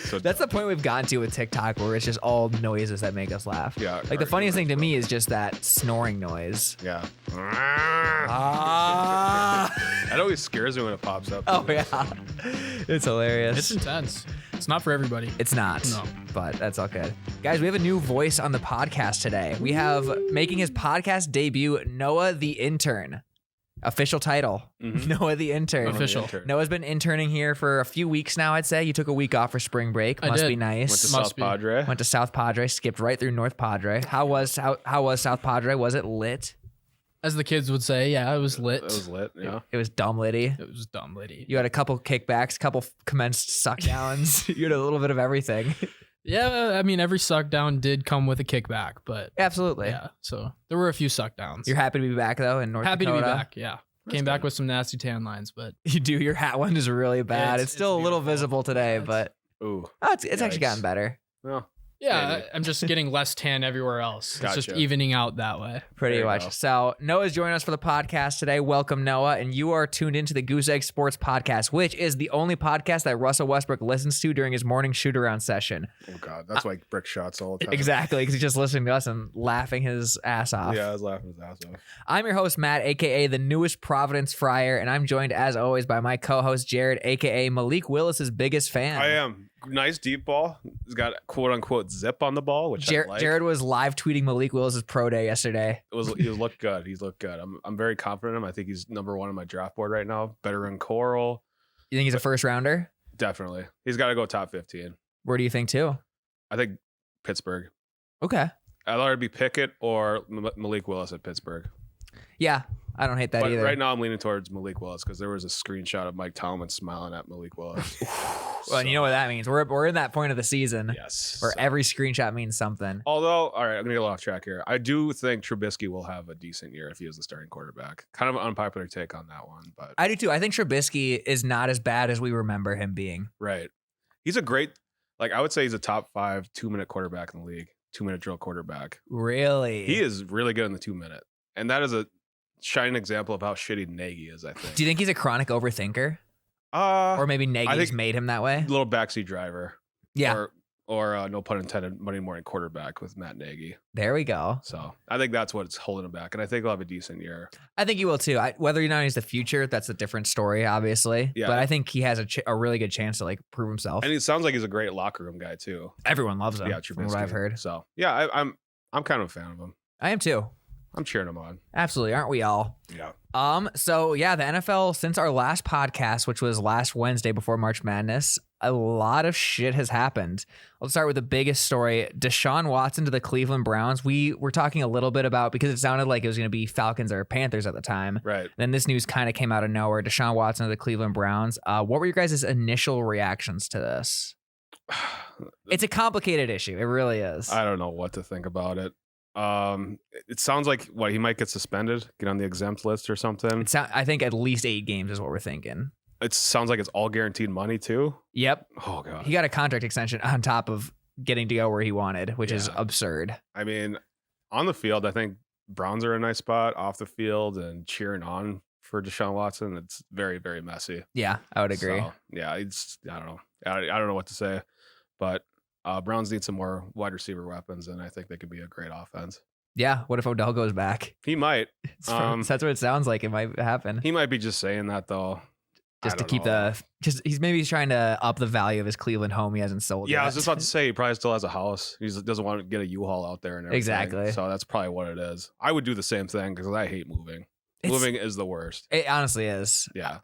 So That's the point we've gotten to with TikTok, where it's just all noises that make us laugh. Yeah. Like the funniest thing to me is just that snoring noise. Yeah. Ah. That always scares me when it pops up. Oh yeah, it's hilarious. It's intense. It's not for everybody. It's not. No. But that's all good. Guys, we have a new voice on the podcast today. We have making his podcast debut, Noah the Intern. Official title, Noah the Intern. Official. Noah's been interning here for a few weeks now, I'd say. You took a week off for spring break. I Must did. be nice. Went to Must South be. Padre. Went to South Padre, skipped right through North Padre. How was South Padre? Was it lit? As the kids would say, yeah, it was lit. It was lit, yeah. It was dumb litty. It was dumb lady. You had a couple kickbacks, a couple commenced suck downs. You had a little bit of everything. Yeah, I mean, every suck down did come with a kickback, but Absolutely. yeah, so there were a few suck downs. You're happy to be back though in North happy Dakota? to be back, yeah. Came back with some nasty tan lines, but You do. Your hat one is really bad. It's- It's still it's a little beautiful. visible today, Yeah, but Ooh. it's actually Yikes. gotten better. Well, yeah, Maybe. I'm just getting less tan everywhere else. It's just Gotcha. evening out that way. Pretty There you much. go. So Noah's joining us for the podcast today. Welcome, Noah. And you are tuned into the Goose Egg Sports Podcast, which is the only podcast that Russell Westbrook listens to during his morning shoot-around session. oh God, that's why brick shots all the time. Exactly, because he's just listening to us and laughing his ass off. Yeah, I was laughing his ass off. I'm your host, Matt, a.k.a. the newest Providence Friar, and I'm joined, as always, by my co-host, Jared, a.k.a. Malik Willis's biggest fan. I am. Nice deep ball. He's got quote unquote zip on the ball, which I like. Jared was live tweeting Malik Willis's pro day yesterday. He looked good. He's looked good. I'm very confident in him. I think he's number one on my draft board right now. Better than Coral. You think he's a first rounder? Definitely. He's got to go top 15. Where do you think, too? I think Pittsburgh. Okay. I'd either be Pickett or Malik Willis at Pittsburgh. Yeah, I don't hate that But either. right now I'm leaning towards Malik Willis because there was a screenshot of Mike Tomlin smiling at Malik Willis. Well, and you know what that means. We're in that point of the season Yes. where every screenshot means something. Although, all right, I'm going to get a little off track here. I do think Trubisky will have a decent year if he is the starting quarterback. Kind of an unpopular take on that one, but I do too. I think Trubisky is not as bad as we remember him being. right. He's a great, I would say he's a top 5 2-minute quarterback in the league, 2-minute drill quarterback. Really? He is really good in the 2-minute. And that is a shining example of how shitty Nagy is, I think. Do you think he's a chronic overthinker? Or Or maybe Nagy's think- made him that way? little backseat driver. Yeah. Or no pun intended, Monday morning quarterback with Matt Nagy. There we go. So I think that's what's holding him back. And I think he'll have a decent year. I think he will too. Whether or not he's the future, that's a different story, obviously. Yeah. But I think he has a really good chance to prove himself. And it sounds like he's a great locker room guy too. Everyone loves him, Yeah, from what I've Trubisky. heard. So yeah, I'm kind of a fan of him. I am too. I'm cheering him on. Absolutely, aren't we all? Yeah. So yeah, the NFL, since our last podcast, which was last Wednesday before March Madness, a lot of shit has happened. Let's start with the biggest story. Deshaun Watson to the Cleveland Browns. We were talking a little bit about, because it sounded like it was going to be Falcons or Panthers at the time. Right. Then this news kind of came out of nowhere. Deshaun Watson to the Cleveland Browns. What were your guys' initial reactions to this? It's a complicated issue. It really is. I don't know what to think about it. It sounds like he might get suspended, get on the exempt list or something. I think at least 8 games is what we're thinking. It sounds like it's all guaranteed money too. Yep. Oh God. He got a contract extension on top of getting to go where he wanted, which is Yeah. absurd. I mean, on the field, I think Browns are in a nice spot. Off the field and cheering on for Deshaun Watson, it's very, very messy. Yeah, I would agree. So, yeah, I don't know. I don't know what to say, but Browns need some more wide receiver weapons, and I think they could be a great offense. Yeah. What if Odell goes back? He might. That's what it sounds like. It might happen. He might be just saying that though. Just to keep he's trying to up the value of his Cleveland home he hasn't sold Yeah, yet. I was just about to say he probably still has a house. He just doesn't want to get a U-Haul out there and everything. Exactly. So that's probably what it is. I would do the same thing because I hate moving. Moving is the worst. It honestly is. Yeah.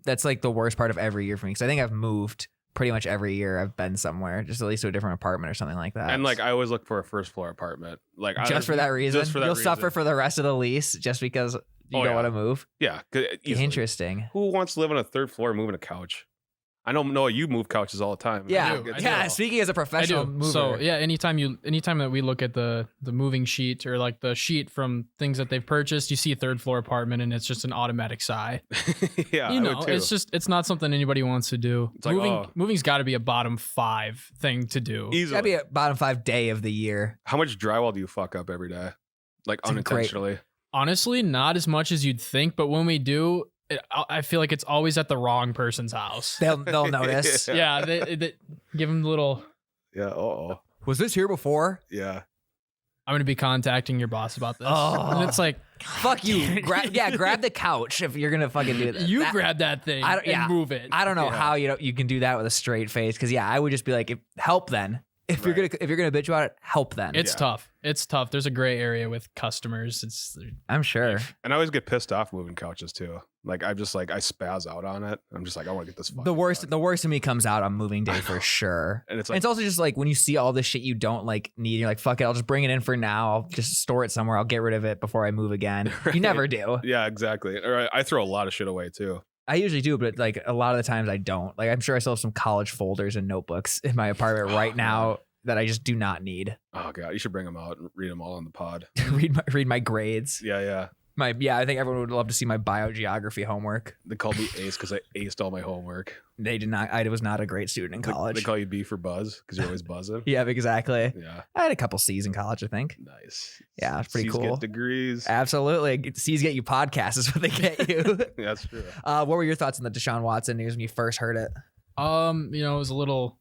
That's like the worst part of every year for me, because I think I've moved pretty much every year. I've been somewhere, just at least to a different apartment or something like that. And I always look for a first floor apartment. Just for that reason, Just for that you'll reason. suffer for the rest of the lease just because you don't want to move. Yeah. Easily. Interesting. Who wants to live on a third floor moving a couch? I know, Noah, you move couches all the time. Yeah, do. yeah. Speaking as a I professional do. mover, So yeah, anytime that we look at the moving sheet or the sheet from things that they've purchased, you see a third floor apartment and it's just an automatic sigh. Yeah, I would too. it's not something anybody wants to do. It's like, Moving's got to be a bottom 5 thing to do. Easily. that'd be a bottom 5 day of the year. How much drywall do you fuck up every day? a great- Unintentionally. Honestly, not as much as you'd think, but when we do, I feel like it's always at the wrong person's house. They'll notice. Yeah, they give him the little. Yeah. Was this here before? Yeah. I'm gonna be contacting your boss about this. Oh. And it's like, Fuck you. Grab the couch if you're gonna fucking do that. you grab that thing and move it. I don't know how you can do that with a straight face, because I would just be like, help then. If you're gonna bitch about it, help then. It's tough. It's tough. There's a gray area with customers. I'm sure. And I always get pissed off moving couches too. Like I spaz out on it. I'm just like, I want to get this. The worst of me comes out on moving day for sure. And it's also just like when you see all this shit you don't like need, you're like, fuck it, I'll just bring it in for now. I'll just store it somewhere. I'll get rid of it before I move again. Right. You never do. Yeah, exactly. Or I throw a lot of shit away too. I usually do, but like a lot of the times I don't. Like I'm sure I still have some college folders and notebooks in my apartment right now that I just do not need. Oh god, you should bring them out and read them all on the pod. read my grades. Yeah. I think everyone would love to see my biogeography homework. They called me Ace because I aced all my homework. They did not. I was not a great student in college. They call you B for buzz because you're always buzzing. Yeah, exactly. Yeah. I had a couple C's in college, I think. Nice. Yeah, it's pretty C's cool. Get degrees. Absolutely. C's get you podcasts is what they get you. Yeah, that's true. What were your thoughts on the Deshaun Watson news when you first heard it? It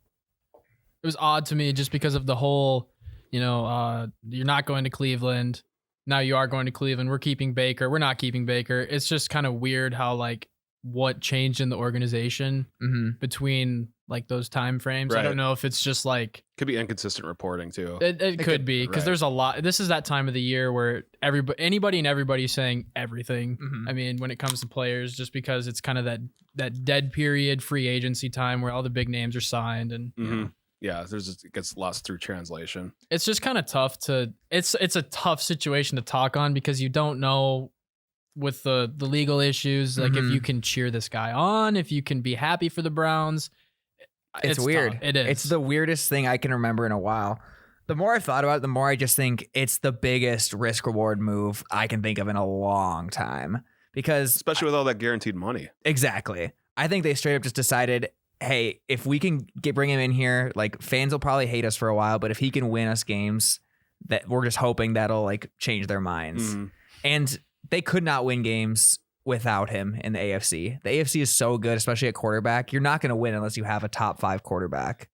was odd to me just because of the whole, you're not going to Cleveland. Now you are going to Cleveland. We're keeping Baker. We're not keeping Baker. It's just kind of weird how what changed in the organization between those time frames. Right. I don't know if it's just could be inconsistent reporting too. It could be because there's a lot. This is that time of the year where anybody and everybody's saying everything. I mean, when it comes to players, just because it's kind of that dead period, free agency time where all the big names are signed and. Yeah, it gets lost through translation. It's just kind of tough it's a tough situation to talk on because you don't know with the legal issues, if you can cheer this guy on, if you can be happy for the Browns. It's weird. Tough. It is. It's the weirdest thing I can remember in a while. The more I've thought about it, the more I just think it's the biggest risk reward move I can think of in a long time. Because especially with all that guaranteed money. Exactly. I think they straight up just decided, hey, if we can bring him in here, fans will probably hate us for a while, but if he can win us games, that we're just hoping that'll change their minds. And they could not win games without him in the AFC. The AFC is so good, especially at quarterback. You're not going to win unless you have a top 5 quarterback.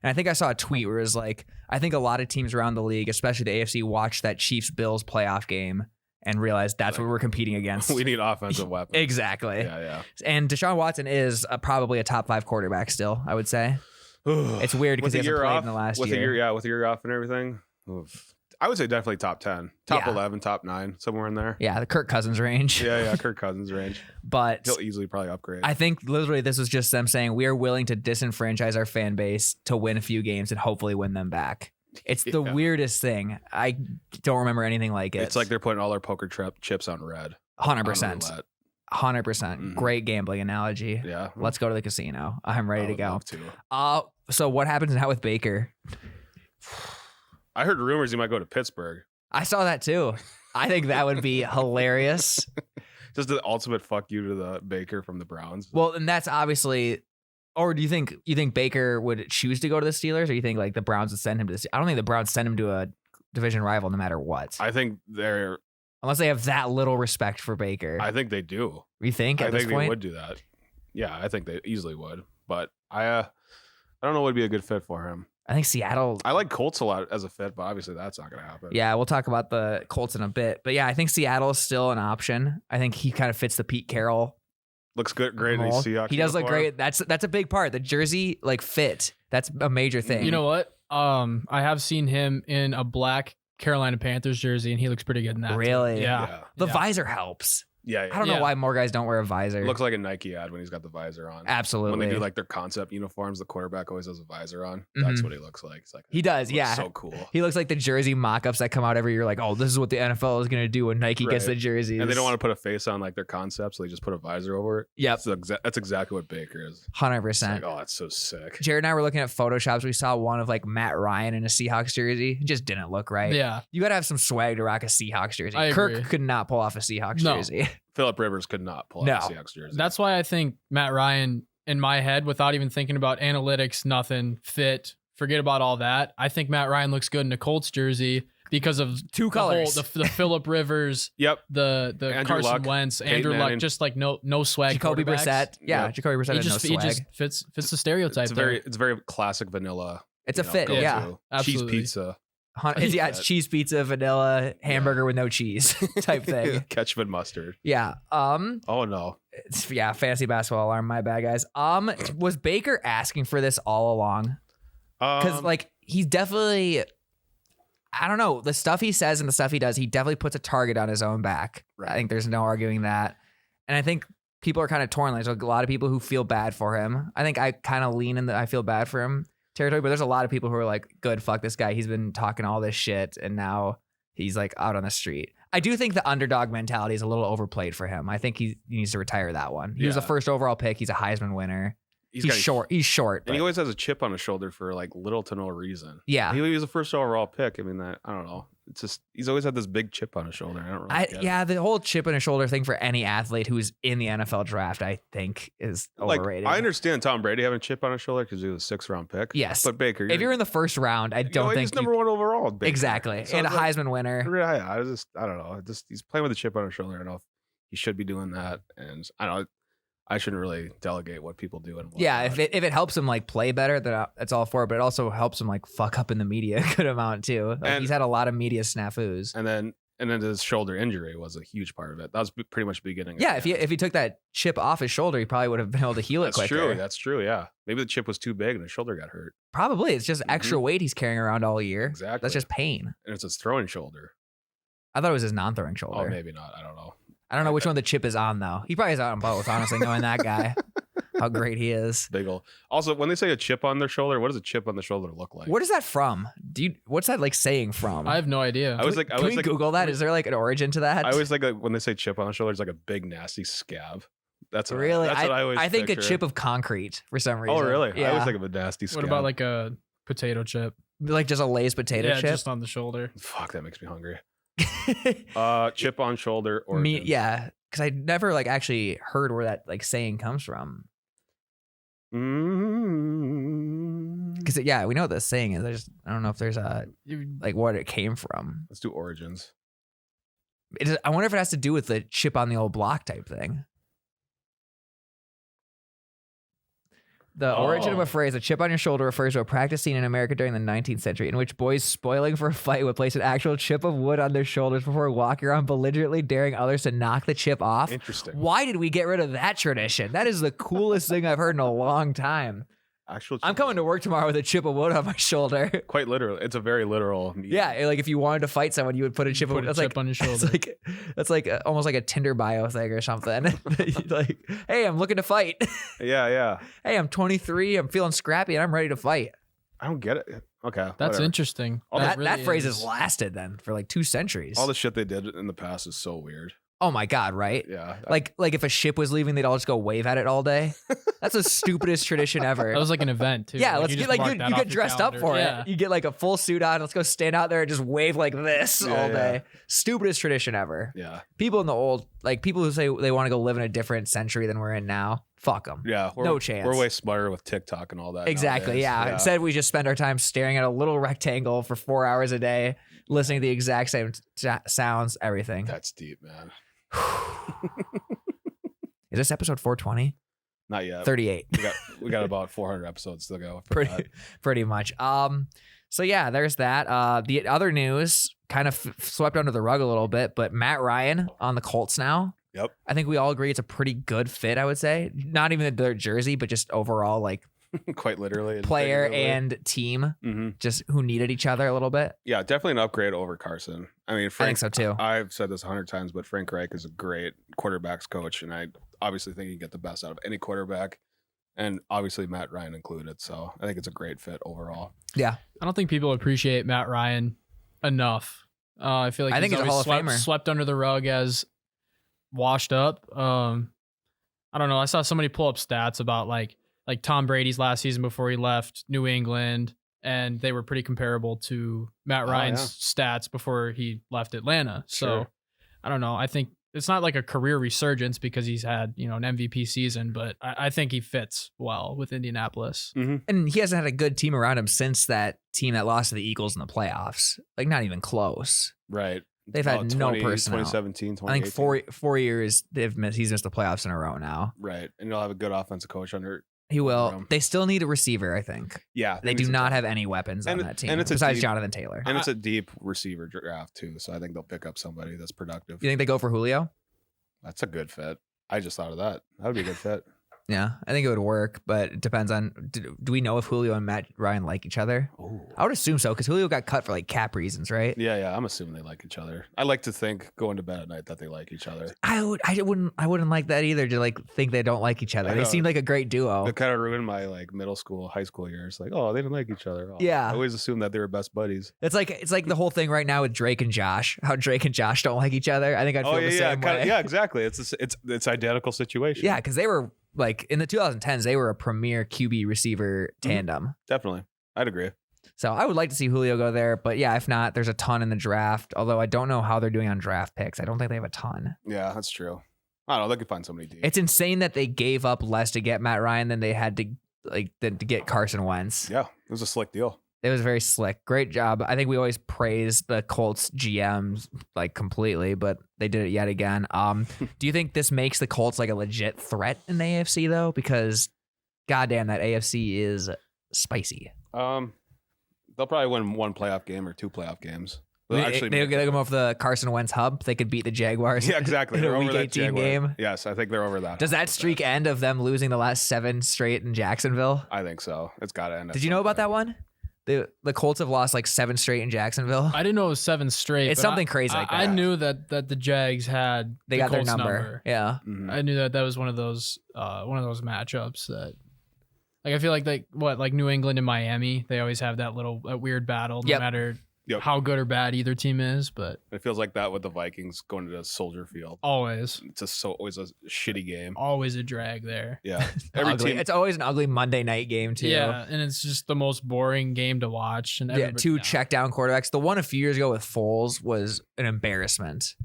And I think I saw a tweet where it was I think a lot of teams around the league, especially the AFC, watched that Chiefs-Bills playoff game and realized that's what we're competing against. We need offensive weapons. Exactly. Yeah. And Deshaun Watson is probably a top 5 quarterback still, I would say. It's weird because he hasn't played in the last year. With a year off and everything. Oof. I would say definitely top 10, top 11, top 9, somewhere in there. Yeah, the Kirk Cousins range. Yeah, Kirk Cousins range. But he'll easily probably upgrade. I think literally this was just them saying we are willing to disenfranchise our fan base to win a few games and hopefully win them back. It's the weirdest thing. I don't remember anything like it. It's like they're putting all their poker chips on red. 100%. 100%. Great gambling analogy. Yeah. Let's go to the casino. I'm ready to go. Love to. So what happens now with Baker? I heard rumors he might go to Pittsburgh. I saw that too. I think that would be hilarious. Just the ultimate fuck you to the Baker from the Browns. Well, and that's obviously. Or do you think Baker would choose to go to the Steelers, or do you think the Browns would send him to the Steelers? I don't think the Browns send him to a division rival no matter what. I think unless they have that little respect for Baker. I think they do. You think at this point? They would do that. Yeah, I think they easily would. But I don't know what would be a good fit for him. I think Seattle. I like Colts a lot as a fit, but obviously that's not going to happen. Yeah, we'll talk about the Colts in a bit. But yeah, I think Seattle is still an option. I think he kind of fits the Pete Carroll. Looks good, great in these Seahawks. He does look great. That's a big part. The jersey fit. That's a major thing. You know what? I have seen him in a black Carolina Panthers jersey, and he looks pretty good in that. Really? Too. Yeah. The visor helps. Yeah. I don't know why more guys don't wear a visor. It looks like a Nike ad when he's got the visor on. Absolutely. When they do their concept uniforms, the quarterback always has a visor on. That's what he looks like. It's he does, yeah. So cool. He looks like the jersey mock-ups that come out every year. Oh, this is what the NFL is going to do when Nike gets the jerseys. And they don't want to put a face on their concept, so they just put a visor over it. Yep. That's exactly what Baker is. 100%. Oh, that's so sick. Jared and I were looking at Photoshops. We saw one of Matt Ryan in a Seahawks jersey. It just didn't look right. Yeah. You got to have some swag to rock a Seahawks jersey. I Kirk agree. could not pull off a Seahawks jersey. Phillip Rivers could not pull out a Seahawks jersey. That's why I think Matt Ryan, in my head, without even thinking about analytics, nothing, fit, forget about all that. I think Matt Ryan looks good in a Colts jersey. because of Two colors. the Phillip Rivers, Yep. the Andrew Carson Luck, Wentz, Peyton Andrew Luck, Manning. just like no swag. Jacoby quarterbacks. Brissett. Yeah, Yep. Jacoby Brissett He has no just swag. he just fits the stereotype. It's very classic vanilla. It's a fit, go yeah. to. Absolutely. Cheese pizza. It's cheese pizza, vanilla, hamburger with no cheese type thing. Ketchup and mustard. Yeah. Oh no. Fantasy basketball alarm. My bad, guys. Was Baker asking for this all along? Because like he's definitely, I don't know, the stuff he says and the stuff he does, he definitely puts a target on his own back. Right. I think there's no arguing that. And I think people are kind of torn. Like, there's a lot of people who feel bad for him. I think I kind of lean in the I feel bad for him territory, but there's a lot of people who are like, good, fuck this guy. He's been talking all this shit and now he's like out on the street. I do think the underdog mentality is a little overplayed for him. I think he needs to retire that one. He was the first overall pick. He's a Heisman winner. He's short. He's short. And he always has a chip on his shoulder for like little to no reason. Yeah. He was a first overall pick. I mean, I don't know. It's just, he's always had this big chip on his shoulder. I don't really get it. The whole chip on his shoulder thing for any athlete who's in the NFL draft, I think is overrated. I understand Tom Brady having a chip on his shoulder because he was a 6th round pick. Yes. But Baker, if you're in the first round, I don't think he's number 1 overall. Baker. Exactly. So and a Heisman winner. I don't know. He's playing with a chip on his shoulder. I don't know if he should be doing that. And I don't know. I shouldn't really delegate what people do. And yeah, if it helps him like play better, then that's all for it. But it also helps him like fuck up in the media a good amount too. Like, he's had a lot of media snafus. And then his shoulder injury was a huge part of it. That was pretty much the beginning. Yeah, if he took that chip off his shoulder, he probably would have been able to heal it quicker. That's true. Yeah, maybe the chip was too big and his shoulder got hurt. Probably it's just extra weight he's carrying around all year. Exactly. That's just pain. And it's his throwing shoulder. I thought it was his non-throwing shoulder. Oh, maybe not. I don't know. I don't know which one the chip is on though. He probably is on both. Honestly, knowing that guy. How great he is. Big ol'. Also, when they say a chip on their shoulder, what does a chip on the shoulder look like? What is that from? What's that like saying from? I have no idea. Can we Google that? Is there like an origin to that? I always like when they say chip on the shoulder, it's like a big nasty scab. That's what really. That's what I always. I think picture. A chip of concrete for some reason. Oh really? Yeah. I always think of a nasty scab. What about like a potato chip? Like just a Lay's potato chip? Just on the shoulder. Fuck, that makes me hungry. Chip on shoulder or yeah, because I never like actually heard where that like saying comes from. Because we know what the saying is. I don't know if there's a like what it came from. Let's do origins. I wonder if it has to do with the chip on the old block type thing. The origin of a phrase, a chip on your shoulder, refers to a practice scene in America during the 19th century in which boys spoiling for a fight would place an actual chip of wood on their shoulders before walking around belligerently daring others to knock the chip off. Interesting. Why did we get rid of that tradition? That is the coolest thing I've heard in a long time. I'm coming to work tomorrow with a chip of wood on my shoulder. Quite literally. It's a very literal meaning. Yeah, like if you wanted to fight someone, you would put a chip on your shoulder. That's like almost like a Tinder bio thing or something. Like, hey, I'm looking to fight. Yeah. Hey, I'm 23. I'm feeling scrappy and I'm ready to fight. I don't get it. Okay. That's whatever. interesting. That phrase has lasted then for like 2 centuries. All the shit they did in the past is so weird. Oh my God, right? Yeah. Like if a ship was leaving, they'd all just go wave at it all day. That's the stupidest tradition ever. That was like an event too. Yeah, like, you get dressed up for it. You get like a full suit on. Let's go stand out there and just wave like this all day. Stupidest tradition ever. Yeah. People in the old, like people who say they want to go live in a different century than we're in now. Fuck them. Yeah. No chance. We're way smarter with TikTok and all that. Exactly. Nowadays. Yeah. Instead, we just spend our time staring at a little rectangle for 4 hours a day, listening to the exact same sounds, everything. That's deep, man. Is this episode 420? Not yet. 38. We got about 400 episodes to go. Pretty much. So yeah, there's that. The other news kind of swept under the rug a little bit, but Matt Ryan on the Colts now. Yep. I think we all agree it's a pretty good fit, I would say. Not even their jersey, but just overall like quite literally player and team, just who needed each other a little bit. Yeah, definitely an upgrade over Carson. I mean, I think so too. I've said this 100 times, but Frank Reich is a great quarterbacks coach, and I obviously think he can get the best out of any quarterback, and obviously Matt Ryan included. So I think it's a great fit overall. Yeah, I don't think people appreciate Matt Ryan enough. I feel like he's a Hall of Famer. Swept under the rug as washed up. I don't know. I saw somebody pull up stats about like Tom Brady's last season before he left New England, and they were pretty comparable to Matt Ryan's stats before he left Atlanta. So I don't know. I think it's not like a career resurgence because he's had, an MVP season, but I think he fits well with Indianapolis. And he hasn't had a good team around him since that team that lost to the Eagles in the playoffs. Like, not even close. Right. They've had no personnel. 2017, I think 4 years he's missed the playoffs in a row now. Right. And you'll have a good offensive coach under. He will. They still need a receiver, I think. Yeah. They do not have any weapons on that team besides Jonathan Taylor. And it's a deep receiver draft, too. So I think they'll pick up somebody that's productive. You think they go for Julio? That's a good fit. I just thought of that. That would be a good fit. Yeah, I think it would work, but it depends on, do we know if Julio and Matt Ryan like each other? Ooh. I would assume so, because Julio got cut for like cap reasons, right? Yeah, I'm assuming they like each other. I like to think going to bed at night that they like each other. I wouldn't like that either, to like think they don't like each other. They seem like a great duo. It kind of ruined my like middle school, high school years. Like, oh, they didn't like each other. Oh, Yeah. I always assumed that they were best buddies. It's like the whole thing right now with Drake and Josh, how Drake and Josh don't like each other. I think I'd feel the same way. Yeah, exactly. It's identical situation. Yeah, because they were like in the 2010s, they were a premier QB receiver tandem. Definitely. I'd agree. So I would like to see Julio go there, but yeah, if not, there's a ton in the draft. Although I don't know how they're doing on draft picks. I don't think they have a ton. Yeah, that's true. I don't know. They could find somebody deep. It's insane that they gave up less to get Matt Ryan than they had to get Carson Wentz. Yeah, it was a slick deal. It was very slick. Great job. I think we always praise the Colts GMs like completely, but they did it yet again. Do you think this makes the Colts like a legit threat in the AFC though? Because goddamn, that AFC is spicy. They'll probably win one playoff game or two playoff games. They'll come off the Carson Wentz hub. They could beat the Jaguars. Yeah, exactly. In They're a Week over that 18 Jaguar game. Yes, I think they're over that. Does that streak end of them losing the last 7 straight in Jacksonville? I think so. It's got to end. Did you know about that one? The Colts have lost like 7 straight in Jacksonville. I didn't know it was 7 straight. It's something crazy like that. I knew that the Jags had They got Colts their number. Yeah. Mhm. I knew that was one of those matchups that, like, I feel like New England and Miami, they always have that weird battle, no matter how good or bad either team is. But it feels like that with the Vikings going to Soldier Field. Always, it's always a shitty game. Always a drag there. Yeah, It's always an ugly Monday night game too. Yeah, and it's just the most boring game to watch. And two check down quarterbacks. The one a few years ago with Foles was an embarrassment.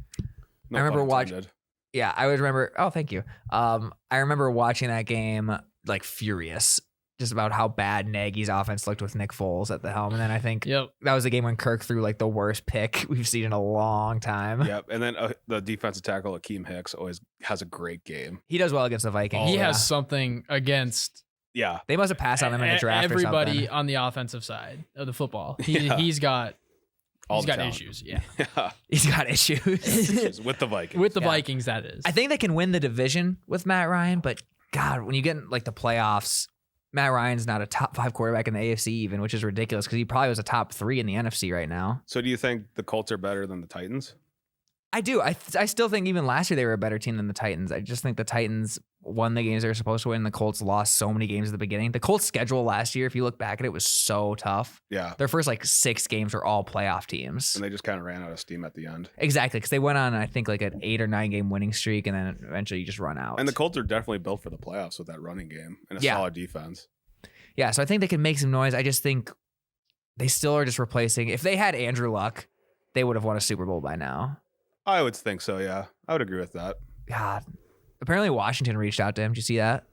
No I remember pun watching. intended. Yeah, I always remember. Oh, thank you. I remember watching that game like furious, just about how bad Nagy's offense looked with Nick Foles at the helm. And then I think that was the game when Kirk threw like the worst pick we've seen in a long time. Yep. And then the defensive tackle, Akeem Hicks, always has a great game. He does well against the Vikings. He has something against. Yeah. They must have passed on him in the draft. Everybody on the offensive side of the football. He's got issues. Yeah. He's got issues. With the Vikings. With the Vikings, that is. I think they can win the division with Matt Ryan, but God, when you get in like the playoffs, Matt Ryan's not a top 5 quarterback in the AFC even, which is ridiculous because he probably was a top 3 in the NFC right now. So do you think the Colts are better than the Titans? I do. I still think even last year they were a better team than the Titans. I just think the Titans won the games they were supposed to win. The Colts lost so many games at the beginning. The Colts schedule last year, if you look back at it, was so tough. Yeah. Their first like 6 games were all playoff teams. And they just kind of ran out of steam at the end. Exactly, because they went on, I think, like an 8 or 9 game winning streak, and then eventually you just run out. And the Colts are definitely built for the playoffs with that running game and a solid defense. Yeah, so I think they can make some noise. I just think they still are just replacing. If they had Andrew Luck, they would have won a Super Bowl by now. I would think so, yeah. I would agree with that. God. Apparently Washington reached out to him. Did you see that?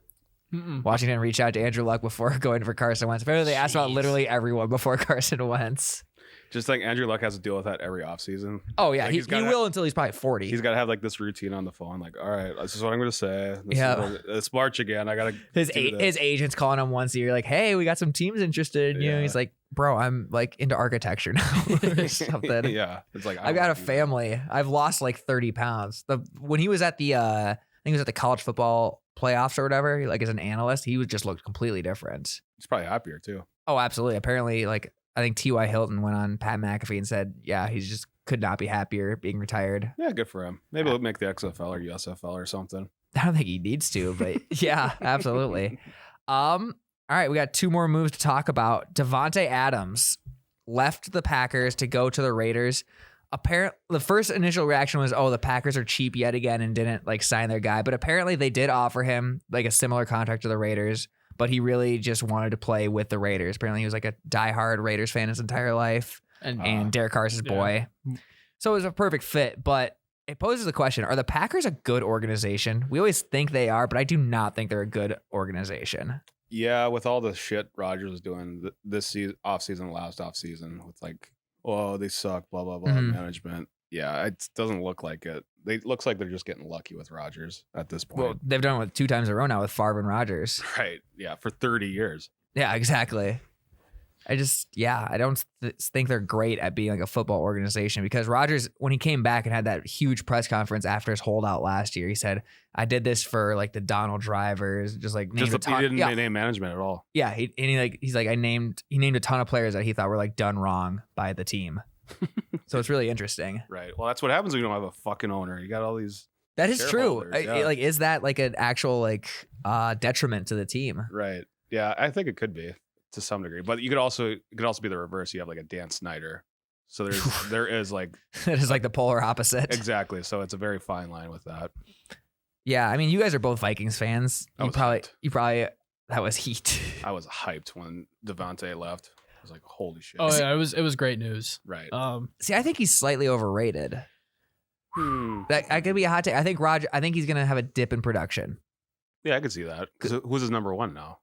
Mm-mm. Washington reached out to Andrew Luck before going for Carson Wentz. Apparently they asked about literally everyone before Carson Wentz. Just like Andrew Luck has to deal with that every offseason. Oh, yeah. Like he will until he's probably 40. He's got to have like this routine on the phone. Like, all right, this is what I'm going to say. It's March again. I got to his agent's calling him once a year like, hey, we got some teams interested. You know, he's like, bro, I'm like into architecture now or something. Yeah. It's like, I've got a family. I've lost like 30 pounds. When he was at the, I think he was at the college football playoffs or whatever, like as an analyst, he just looked completely different. He's probably happier too. Oh, absolutely. Apparently, like, I think T.Y. Hilton went on Pat McAfee and said, yeah, he just could not be happier being retired. Yeah, good for him. Maybe he'll make the XFL or USFL or something. I don't think he needs to, but yeah, absolutely. All right, we got 2 more moves to talk about. Devonte Adams left the Packers to go to the Raiders. Apparently, the first initial reaction was, oh, the Packers are cheap yet again and didn't like sign their guy. But apparently they did offer him like a similar contract to the Raiders, but he really just wanted to play with the Raiders. Apparently he was like a diehard Raiders fan his entire life and Derek Carr's his boy. So it was a perfect fit, but it poses the question, are the Packers a good organization? We always think they are, but I do not think they're a good organization. Yeah, with all the shit Rodgers was doing this season, last off season, with like, oh, they suck, blah blah blah, management. Yeah, it doesn't look like it. It looks like they're just getting lucky with Rodgers at this point. Well, they've done it with 2 times in a row now with Favre and Rodgers. Right. Yeah, for 30 years. Yeah, exactly. I don't think they're great at being like a football organization, because Rodgers, when he came back and had that huge press conference after his holdout last year, he said, I did this for like the Donald Drivers, just like he didn't name management at all. Yeah, he named a ton of players that he thought were like done wrong by the team. So it's really interesting. Right. Well, that's what happens when you don't have a fucking owner. You got all these. That is true. Yeah. Like, is that like an actual like detriment to the team? Right. Yeah, I think it could be to some degree, but it could also be the reverse. You have like a Dan Snyder, so there is like it is like the polar opposite. Exactly. So it's a very fine line with that. Yeah, I mean, you guys are both Vikings fans. You probably that was heat. I was hyped when Devonte left. I was like, holy shit. Oh yeah, it was great news. Right. See, I think he's slightly overrated. That could be a hot take. I think he's gonna have a dip in production. Yeah, I could see that. Because who's his number one now?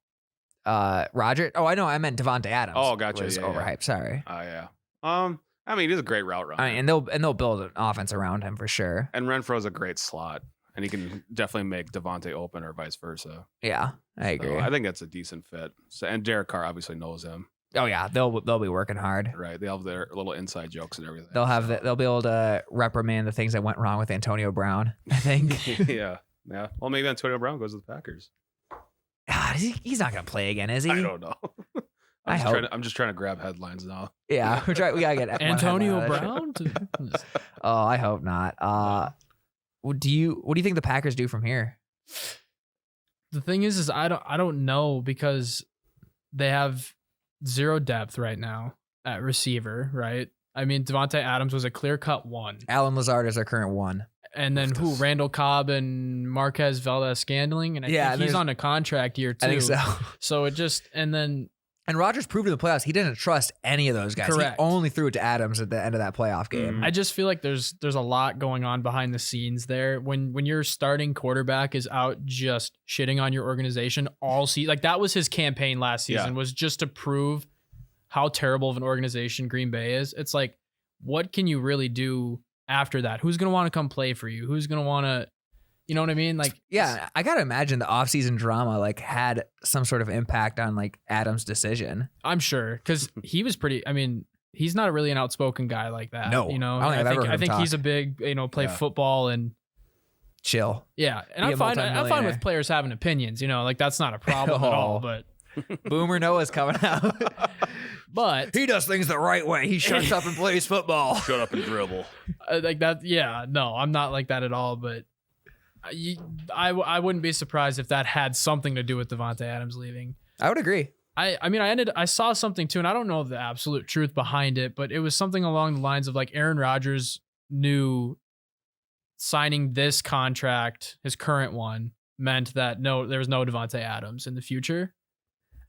Roger. Oh, I know. I meant Devonte Adams. Oh, gotcha. Was yeah, overhyped. Sorry. Oh yeah. I mean, he's a great route runner. I mean, and they'll build an offense around him for sure. And Renfro's a great slot, and he can definitely make Devonte open or vice versa. Yeah, I agree. So I think that's a decent fit. So, and Derek Carr obviously knows him. Oh yeah, they'll be working hard. Right. They have their little inside jokes and everything. They'll be able to reprimand the things that went wrong with Antonio Brown, I think. Yeah. Well, maybe Antonio Brown goes to the Packers. He's not gonna play again, is he? I don't know. I'm just trying to grab headlines now. Yeah, we gotta get Antonio Brown. Oh, I hope not. What do you think the Packers do from here? The thing is I don't know, because they have zero depth right now at receiver, right? I mean, Devonte Adams was a clear-cut 1. Alan Lazard is our current 1. And then who? Randall Cobb and Marquez Valdez-Scantling, and I think he's on a contract year too. I think so. So it just and Rodgers proved in the playoffs he didn't trust any of those guys. Correct. He only threw it to Adams at the end of that playoff game. I just feel like there's a lot going on behind the scenes there. When your starting quarterback is out just shitting on your organization all season, like that was his campaign last season, was just to prove how terrible of an organization Green Bay is. It's like, what can you really do after that? Who's going to want to come play for you? Who's going to want to, you know what I mean? Like, yeah, I got to imagine the offseason drama like had some sort of impact on like Adams' decision. I'm sure, because he was pretty, I mean, he's not really an outspoken guy like that. No, you know, I think he's a big, play football and chill. Yeah. And I'm fine with players having opinions, like that's not a problem at all, but Boomer Noah's coming out. But he does things the right way. He shuts up and plays football. Shut up and dribble. Like that. Yeah, no, I'm not like that at all. But I wouldn't be surprised if that had something to do with Devonte Adams leaving. I would agree. I saw something too, and I don't know the absolute truth behind it, but it was something along the lines of like Aaron Rodgers knew signing this contract, his current one, meant that there was no Devonte Adams in the future.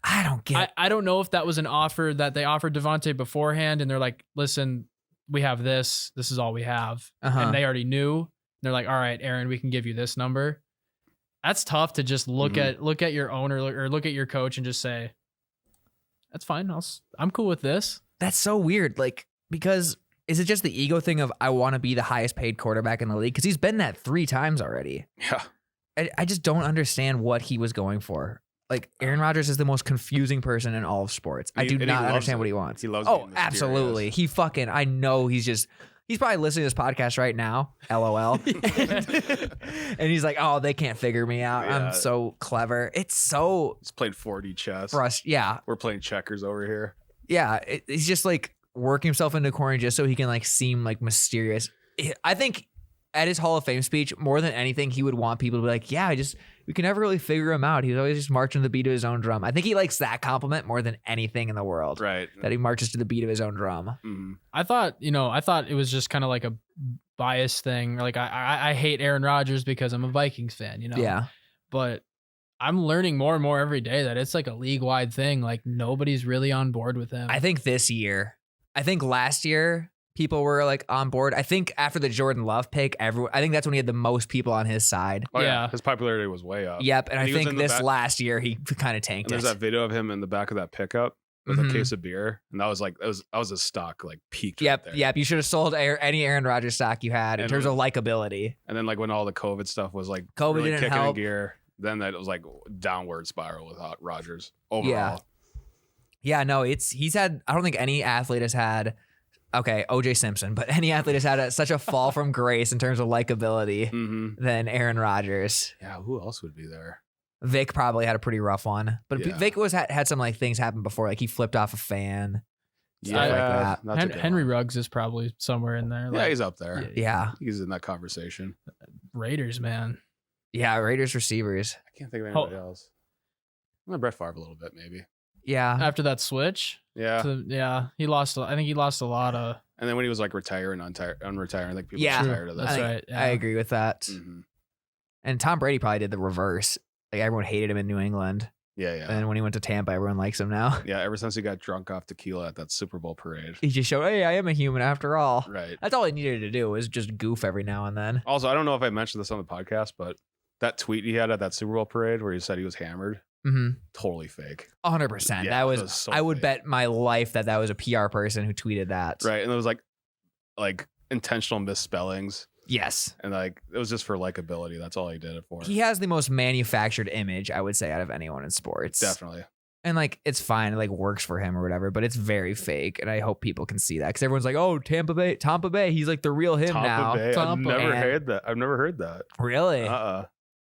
I don't get. I don't know if that was an offer that they offered Devonte beforehand, and they're like, "Listen, we have this. This is all we have," and they already knew. They're like, "All right, Aaron, we can give you this number." That's tough to just look at your owner or look at your coach and just say, "That's fine. I'm cool with this." That's so weird. Like, because is it just the ego thing of I want to be the highest paid quarterback in the league? Because he's been that 3 times already. Yeah, I just don't understand what he was going for. Like, Aaron Rodgers is the most confusing person in all of sports. I do not understand what he wants. He loves Oh, absolutely. He fucking, I know he's probably listening to this podcast right now. LOL. And he's like, oh, they can't figure me out. Yeah. I'm so clever. He's playing 4D chess. Yeah. We're playing checkers over here. Yeah. He's just like working himself into a corner just so he can like seem like mysterious. I think at his Hall of Fame speech, more than anything, he would want people to be like, yeah, we can never really figure him out. He was always just marching to the beat of his own drum. I think he likes that compliment more than anything in the world. Right. That he marches to the beat of his own drum. Mm-hmm. I thought it was just kind of like a bias thing. Like I hate Aaron Rodgers because I'm a Vikings fan, Yeah. But I'm learning more and more every day that it's like a league-wide thing. Like nobody's really on board with him. I think last year, people were like on board. I think after the Jordan Love pick, I think that's when he had the most people on his side. Oh, Yeah. his popularity was way up. Yep, and I he was think in the this back- last year he kind of tanked And there's it. that video of him in the back of that pickup with Mhm. a case of beer, and that was his stock like peaked. Yep, right there. yep. You should have sold any Aaron Rodgers stock you had in And terms it of likability. And then like when all the COVID stuff was like COVID really didn't kicking help. in gear, then that was like downward spiral with Rodgers overall. Yeah, no, he's had. I don't think any athlete has had. Okay, OJ Simpson, but any athlete has had such a fall from grace in terms of likability Mm-hmm. than Aaron Rodgers. Yeah, who else would be there? Vic probably had a pretty rough one, but Yeah. Vic had some like things happen before, like he flipped off a fan. Stuff like that. that's a good Henry one. Ruggs is probably somewhere in there. Yeah, Like, he's up there. Yeah, He's in that conversation. Raiders, man. yeah. Raiders receivers. I can't think of anybody else. Well, Brett Favre a little bit, maybe. Yeah, After that switch, Yeah. he lost. I think he lost a lot of. And then when he was like retiring, unretiring, I think people Yeah. were tired of That's that. right. Yeah. I agree with that. Mhm. And Tom Brady probably did the reverse. Like everyone hated him in New England, Yeah, yeah. and then when he went to Tampa, everyone likes him now. Yeah, ever since he got drunk off tequila at that Super Bowl parade. He just showed, hey, I am a human after all. Right. That's all he needed to do was just goof every now and then. Also, I don't know if I mentioned this on the podcast, but that tweet he had at that Super Bowl parade where he said he was hammered, Mm-hmm. totally fake. 100%. Yeah, that was, that was so I would fake. bet my life that was a PR person who tweeted that. Right. And it was like intentional misspellings. Yes. And like it was just for likability. That's all he did it for. He has the most manufactured image, I would say, out of anyone in sports. Definitely. And like, it's fine. It like works for him or whatever, but it's very fake. And I hope people can see that because everyone's like, oh, Tampa Bay. He's like the real him now. Bay. I've Tampa. never And- heard that. I've never heard that. Really?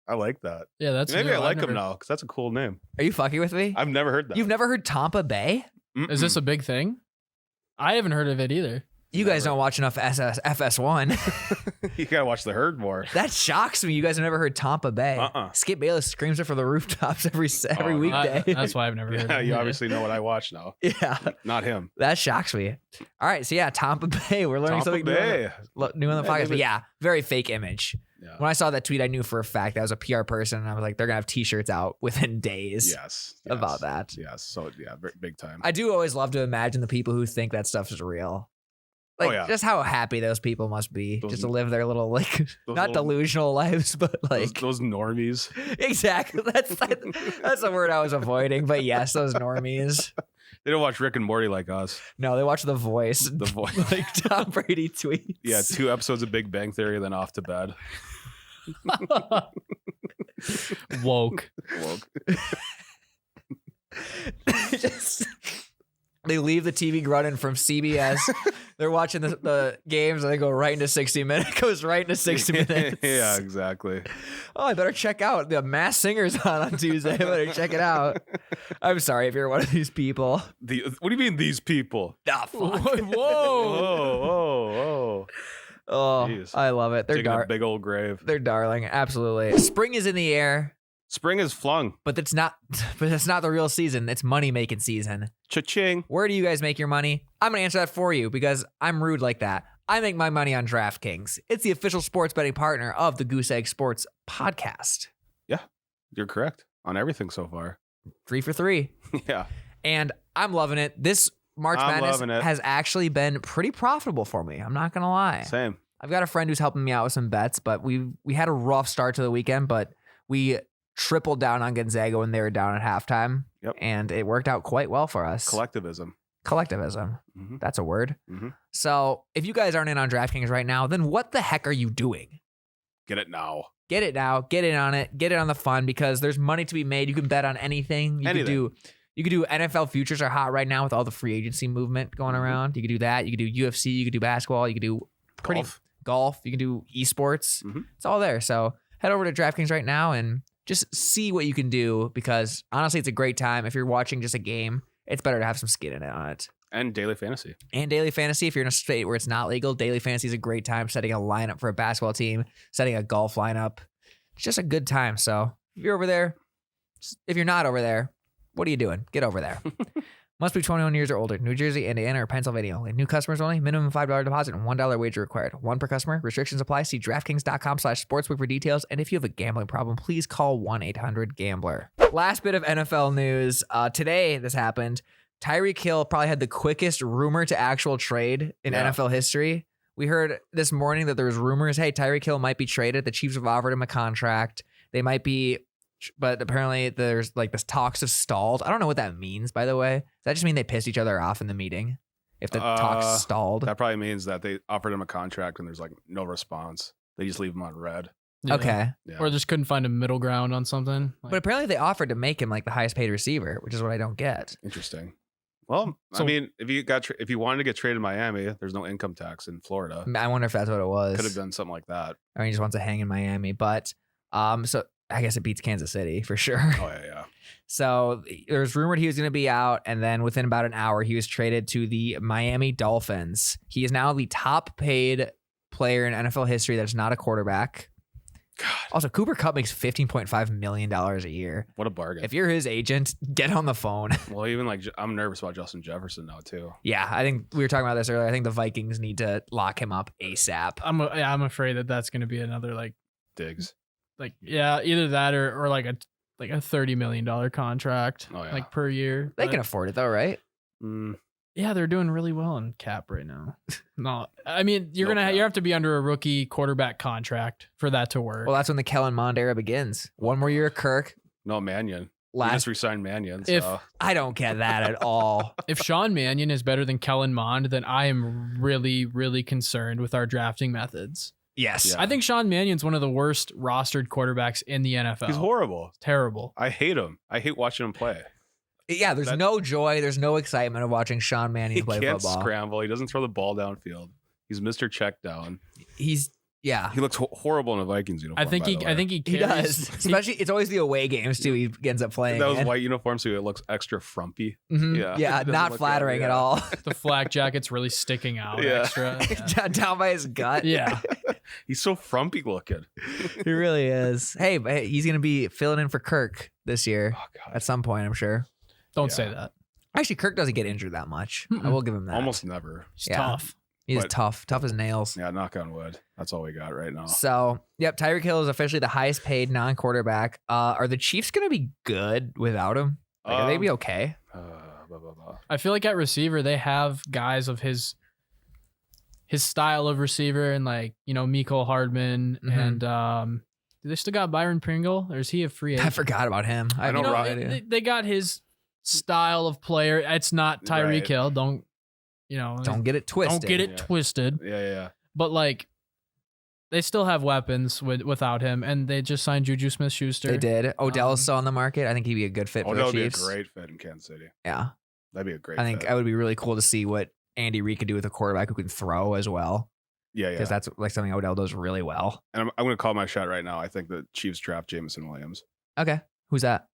I like that. Yeah, that's Maybe new. I I've like him never- now because that's a cool name. Are you fucking with me? I've never heard that. You've never heard Tampa Bay? Is this a big thing? I haven't heard of it either. You guys Never. don't watch enough FS1. You gotta watch the herd more. That shocks me. You guys have never heard Tampa Bay. Skip Bayless screams it for the rooftops every Oh, weekday. That's why I've never heard Yeah, of it. you obviously know what I watch now. Yeah, Not him. that shocks me. All right, so yeah, Tampa Bay. We're learning Tampa something Bay. new on the Yeah, podcast. maybe- But yeah, very fake image. Yeah. When I saw that tweet, I knew for a fact that was a PR person, and I was like, they're gonna have T-shirts out within days Yes. about that. Yes. So yeah, big time. I do always love to imagine the people who think that stuff is real. Like, yeah. just how happy those people must be Those- just to live their little, like, those not little- delusional lives, but like, those normies. exactly. That's the word I was avoiding. But yes, those normies. They don't watch Rick and Morty like us. No, they watch The Voice. The Voice. Like Tom Brady tweets. Yeah, 2 episodes of Big Bang Theory, then off to bed. Woke. Woke. Just, they leave the TV running from CBS. They're watching the games and they go right into 60 Minutes. It goes right into 60 Minutes. Yeah, exactly. Oh, I better check out the Masked Singer's on Tuesday. I better check it out. I'm sorry if you're one of these people. What do you mean these people? Ah, fuck. Whoa. Oh, Jeez. I love it. They're Digging a dark. big old grave. They're darling. Absolutely. Spring is in the air, Spring is flung. but that's not the real season. It's money making season. Cha-ching. Where do you guys make your money? I'm going to answer that for you because I'm rude like that. I make my money on DraftKings. It's the official sports betting partner of the Goose Egg Sports podcast. You're correct on everything so far. 3 for 3. Yeah. And I'm loving it. This March I'm Madness loving it. has actually been pretty profitable for me. I'm not going to lie. Same. I've got a friend who's helping me out with some bets, but we had a rough start to the weekend, but we tripled down on Gonzaga when they were down at halftime. Yep. And it worked out quite well for us. Collectivism. Collectivism. Mhm. That's a word. Mhm. So if you guys aren't in on DraftKings right now, then what the heck are you doing? Get it now. Get it now. Get in on it. Get it on the fun because there's money to be made. You can bet on anything. You Anything. could do NFL futures are hot right now with all the free agency movement going around. You could do that. You could do UFC. You could do basketball. You could do golf. You can do esports. Mhm. It's all there. So head over to DraftKings right now and just see what you can do because honestly, it's a great time. If you're watching just a game, it's better to have some skin in it on it. And daily fantasy. And daily fantasy, if you're in a state where it's not legal, daily fantasy is a great time setting a lineup for a basketball team, setting a golf lineup. It's just a good time. So if you're over there, if you're not over there, what are you doing? Get over there. Must be 21 years or older. New Jersey, Indiana, or Pennsylvania only. New customers only. Minimum $5 deposit and $1 wager required. One per customer. Restrictions apply. See DraftKings.com/sportsbook for details. And if you have a gambling problem, please call 1-800-GAMBLER. Last bit of NFL news. Today, this happened. Tyreek Hill probably had the quickest rumor to actual trade in NFL history. We heard this morning that there was rumors, hey, Tyreek Hill might be traded. The Chiefs have offered him a contract. They might be, but apparently there's like this talks have stalled. I don't know what that means, by the way. Does that just mean they pissed each other off in the meeting? If the talks stalled? That probably means that they offered him a contract and there's like no response. They just leave him on red. Yeah. Okay. Yeah. Or just couldn't find a middle ground on something. Like, But apparently they offered to make him like the highest paid receiver, which is what I don't get. Interesting. Well, I mean, if you wanted to get traded to Miami, there's no income tax in Florida. I wonder if that's what it was. Could have been something like that. I mean, he just wants to hang in Miami. But so I guess it beats Kansas City for sure. Oh, yeah. So there was rumored he was going to be out, and then within about an hour, he was traded to the Miami Dolphins. He is now the top paid player in NFL history that's not a quarterback. God. Also, Cooper Kupp makes $15.5 million a year. What a bargain. If you're his agent, get on the phone. Well, even like I'm nervous about Justin Jefferson now, too. Yeah, I think we were talking about this earlier. I think the Vikings need to lock him up ASAP. I'm afraid that that's going to be another like Diggs. Either that or like a $30 million contract like per year. They But, can afford it though, right? yeah, they're doing really well in cap right now. No, I mean you cap. have to be under a rookie quarterback contract for that to work. Well, that's when the Kellen Mond era begins. One more year of Kirk. No, Mannion. We just resigned Mannion. So. I don't get that at all. If Sean Mannion is better than Kellen Mond, then I am really, really concerned with our drafting methods. Yes. Yeah. I think Sean Mannion's one of the worst rostered quarterbacks in the NFL. He's horrible. Terrible. I hate him. I hate watching him play. Yeah, there's no joy. There's no excitement of watching Sean Mannion play He can't football. scramble. He doesn't throw the ball downfield. He's Mr. Check Down. Yeah. He looks horrible in a Vikings uniform. I think he He carries, does. Especially, it's always the away games too. He ends up playing. That was in. white uniform, so it looks extra frumpy. Mhm. Yeah. Yeah, It doesn't not look flattering good, at yeah. all. the flak jacket's really sticking out extra. Yeah. Down by his gut. Yeah. He's so frumpy looking. He really is. Hey, but he's gonna be filling in for Kirk this year Oh, God. at some point, I'm sure. Don't Yeah. say that. Actually, Kirk doesn't get injured that much. I Mm-mm. will give him that. Almost never. It's Yeah. tough. He's but- tough as nails. Yeah, knock on wood. That's all we got right now. So, yep, Tyreek Hill is officially the highest paid non-quarterback. Are the Chiefs going to be good without him? Like, are they be okay? Blah, blah, blah. I feel like at receiver they have guys of his style of receiver and like, Mecole Hardman Mhm. and do they still got Byron Pringle or is he a free agent? I forgot about him. I know have no Rob- idea. they got his style of player. It's not Tyreek Right. Hill. Don't get it twisted. Don't get it Yeah. twisted. Yeah. But like they still have weapons without him, and they just signed Juju Smith-Schuster. They did. Odell is Um, still on the market. I think he'd be a good fit for That the would be a Chiefs. great fit in Kansas City. Yeah. That'd be a great I think fit. it would be really cool to see what Andy Reid could do with a quarterback who can throw as well. Yeah. Because that's like something Odell does really well. And I'm going to call my shot right now. I think the Chiefs draft Jameson Williams, Okay. Who's that?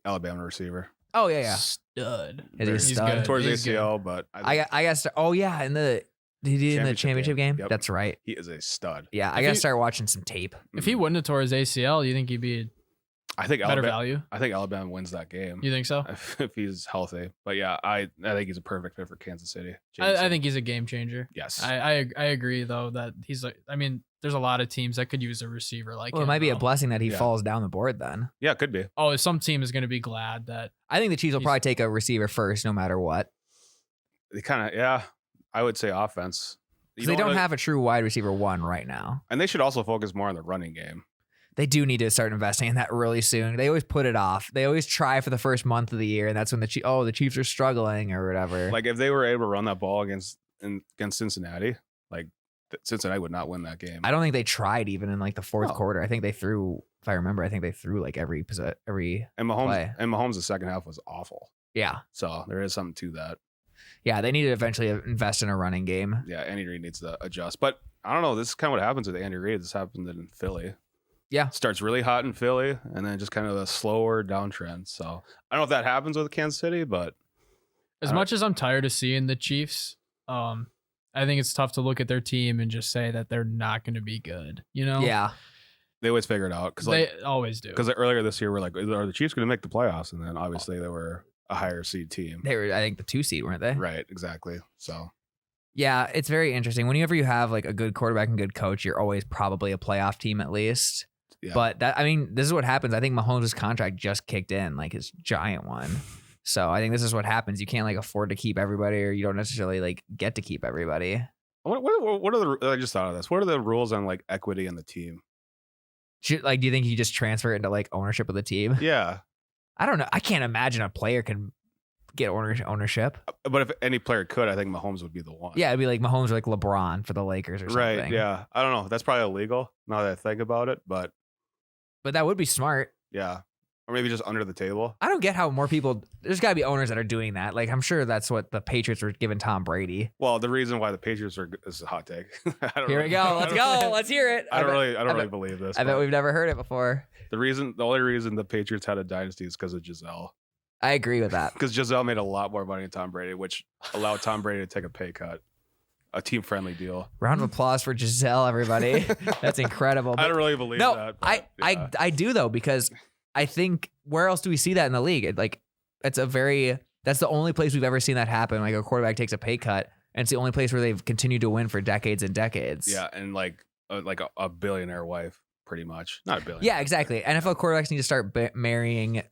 Alabama receiver. Oh, yeah. Stud. Is he a He's stud? good. Towards He's ACL, but I got to. Oh, yeah. In the championship game? Yep. That's right. he is a stud. Yeah. I If got to you- start watching some tape. If he wouldn't have tore his ACL, you think he'd be I think better Alabama. value? I think Alabama wins that game You think so? if he's healthy. But yeah, I think he's a perfect fit for Kansas City. I Jameson. think he's a game changer. yes. I agree though that he's like. I mean, there's a lot of teams that could use a receiver like. Well, it him, might be a though. blessing that he Yeah. falls down the board then. Yeah, it could be. Oh, some team is going to be glad that. I think the Chiefs will He's- probably take a receiver first no matter what. They kind of yeah. I would say offense. Because they don't have a true wide receiver one right now. and they should also focus more on the running game. They do need to start investing in that really soon. They always put it off. They always try for the first month of the year, and that's when the Chiefs are struggling or whatever. Like if they were able to run that ball against Cincinnati, like Cincinnati would not win that game. I don't think they tried even in like the fourth No. quarter. I think they threw, if I remember, I think they threw like every And Mahomes play. the second half was awful. yeah. So there is something to that. Yeah, they need to eventually invest in a running game. Yeah, Andy Reid needs to adjust. But I don't know. This is kind of what happens with Andy Reid. This happened in Philly. Yeah. Starts really hot in Philly and then just kind of a slower downtrend. So I don't know if that happens with Kansas City, but As much as I'm tired of seeing the Chiefs, I think it's tough to look at their team and just say that they're not going to be good. Yeah. they always figure it out. They always do. Because earlier this year, we're like, are the Chiefs going to make the playoffs? And then obviously they were a higher seed team. They were, I think, the 2 seed, weren't they? Right, exactly. So Yeah, it's very interesting. Whenever you have like a good quarterback and good coach, you're always probably a playoff team at least. yeah. But this is what happens. I think Mahomes' contract just kicked in, like his giant one. So I think this is what happens. You can't like afford to keep everybody, or you don't necessarily like get to keep everybody. What are the? I just thought of this. What are the rules on like equity in the team? Do you think you just transfer it into like ownership of the team? Yeah, I don't know. I can't imagine a player can get ownership. but if any player could, I think Mahomes would be the one. Yeah, it'd be like Mahomes or like LeBron for the Lakers or something. Right. Yeah. I don't know. That's probably illegal now that I think about it, but But that would be smart. yeah. Or maybe just under the table. I don't get how more people. There's got to be owners that are doing that. Like I'm sure that's what the Patriots were giving Tom Brady. Well, the reason why the Patriots are is a hot take. Here we go. Let's go. Let's hear it. I don't really believe this. I bet we've never heard it before. The only reason the Patriots had a dynasty is because of Giselle. I agree with that. Because Giselle made a lot more money than Tom Brady, which allowed Tom Brady to take a pay cut. A team-friendly deal. Round of applause for Giselle, everybody. That's incredible. I don't really believe that. But, I do though, because I think where else do we see that in the league? That's the only place we've ever seen that happen. Like a quarterback takes a pay cut, and it's the only place where they've continued to win for decades and decades. Yeah, and like a billionaire wife, pretty much. Not a billionaire. Yeah, exactly. NFL quarterbacks need to start marrying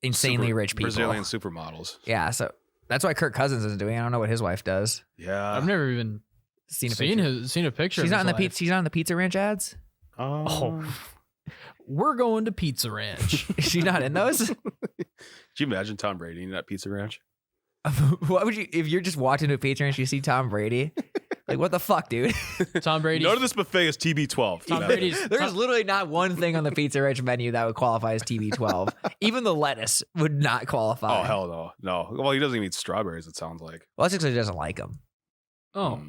insanely rich people. Brazilian supermodels. Yeah, so that's why Kirk Cousins is doing. I don't know what his wife does. Yeah, I've never even seen a picture. She's of not his in the life. She's not in the Pizza Ranch ads. Oh, we're going to Pizza Ranch. Is she not in those? Could you imagine Tom Brady in that Pizza Ranch? What would you, if you're just walking to a Pizza Ranch, you see Tom Brady? Like, what the fuck, dude? Tom Brady. None of this buffet is TB12. Tom Brady's. There's literally not one thing on the Pizza Ranch menu that would qualify as TB12. Even the lettuce would not qualify. Oh, hell no. No. Well, he doesn't even eat strawberries, it sounds like. Well, that's because he doesn't like them. Oh,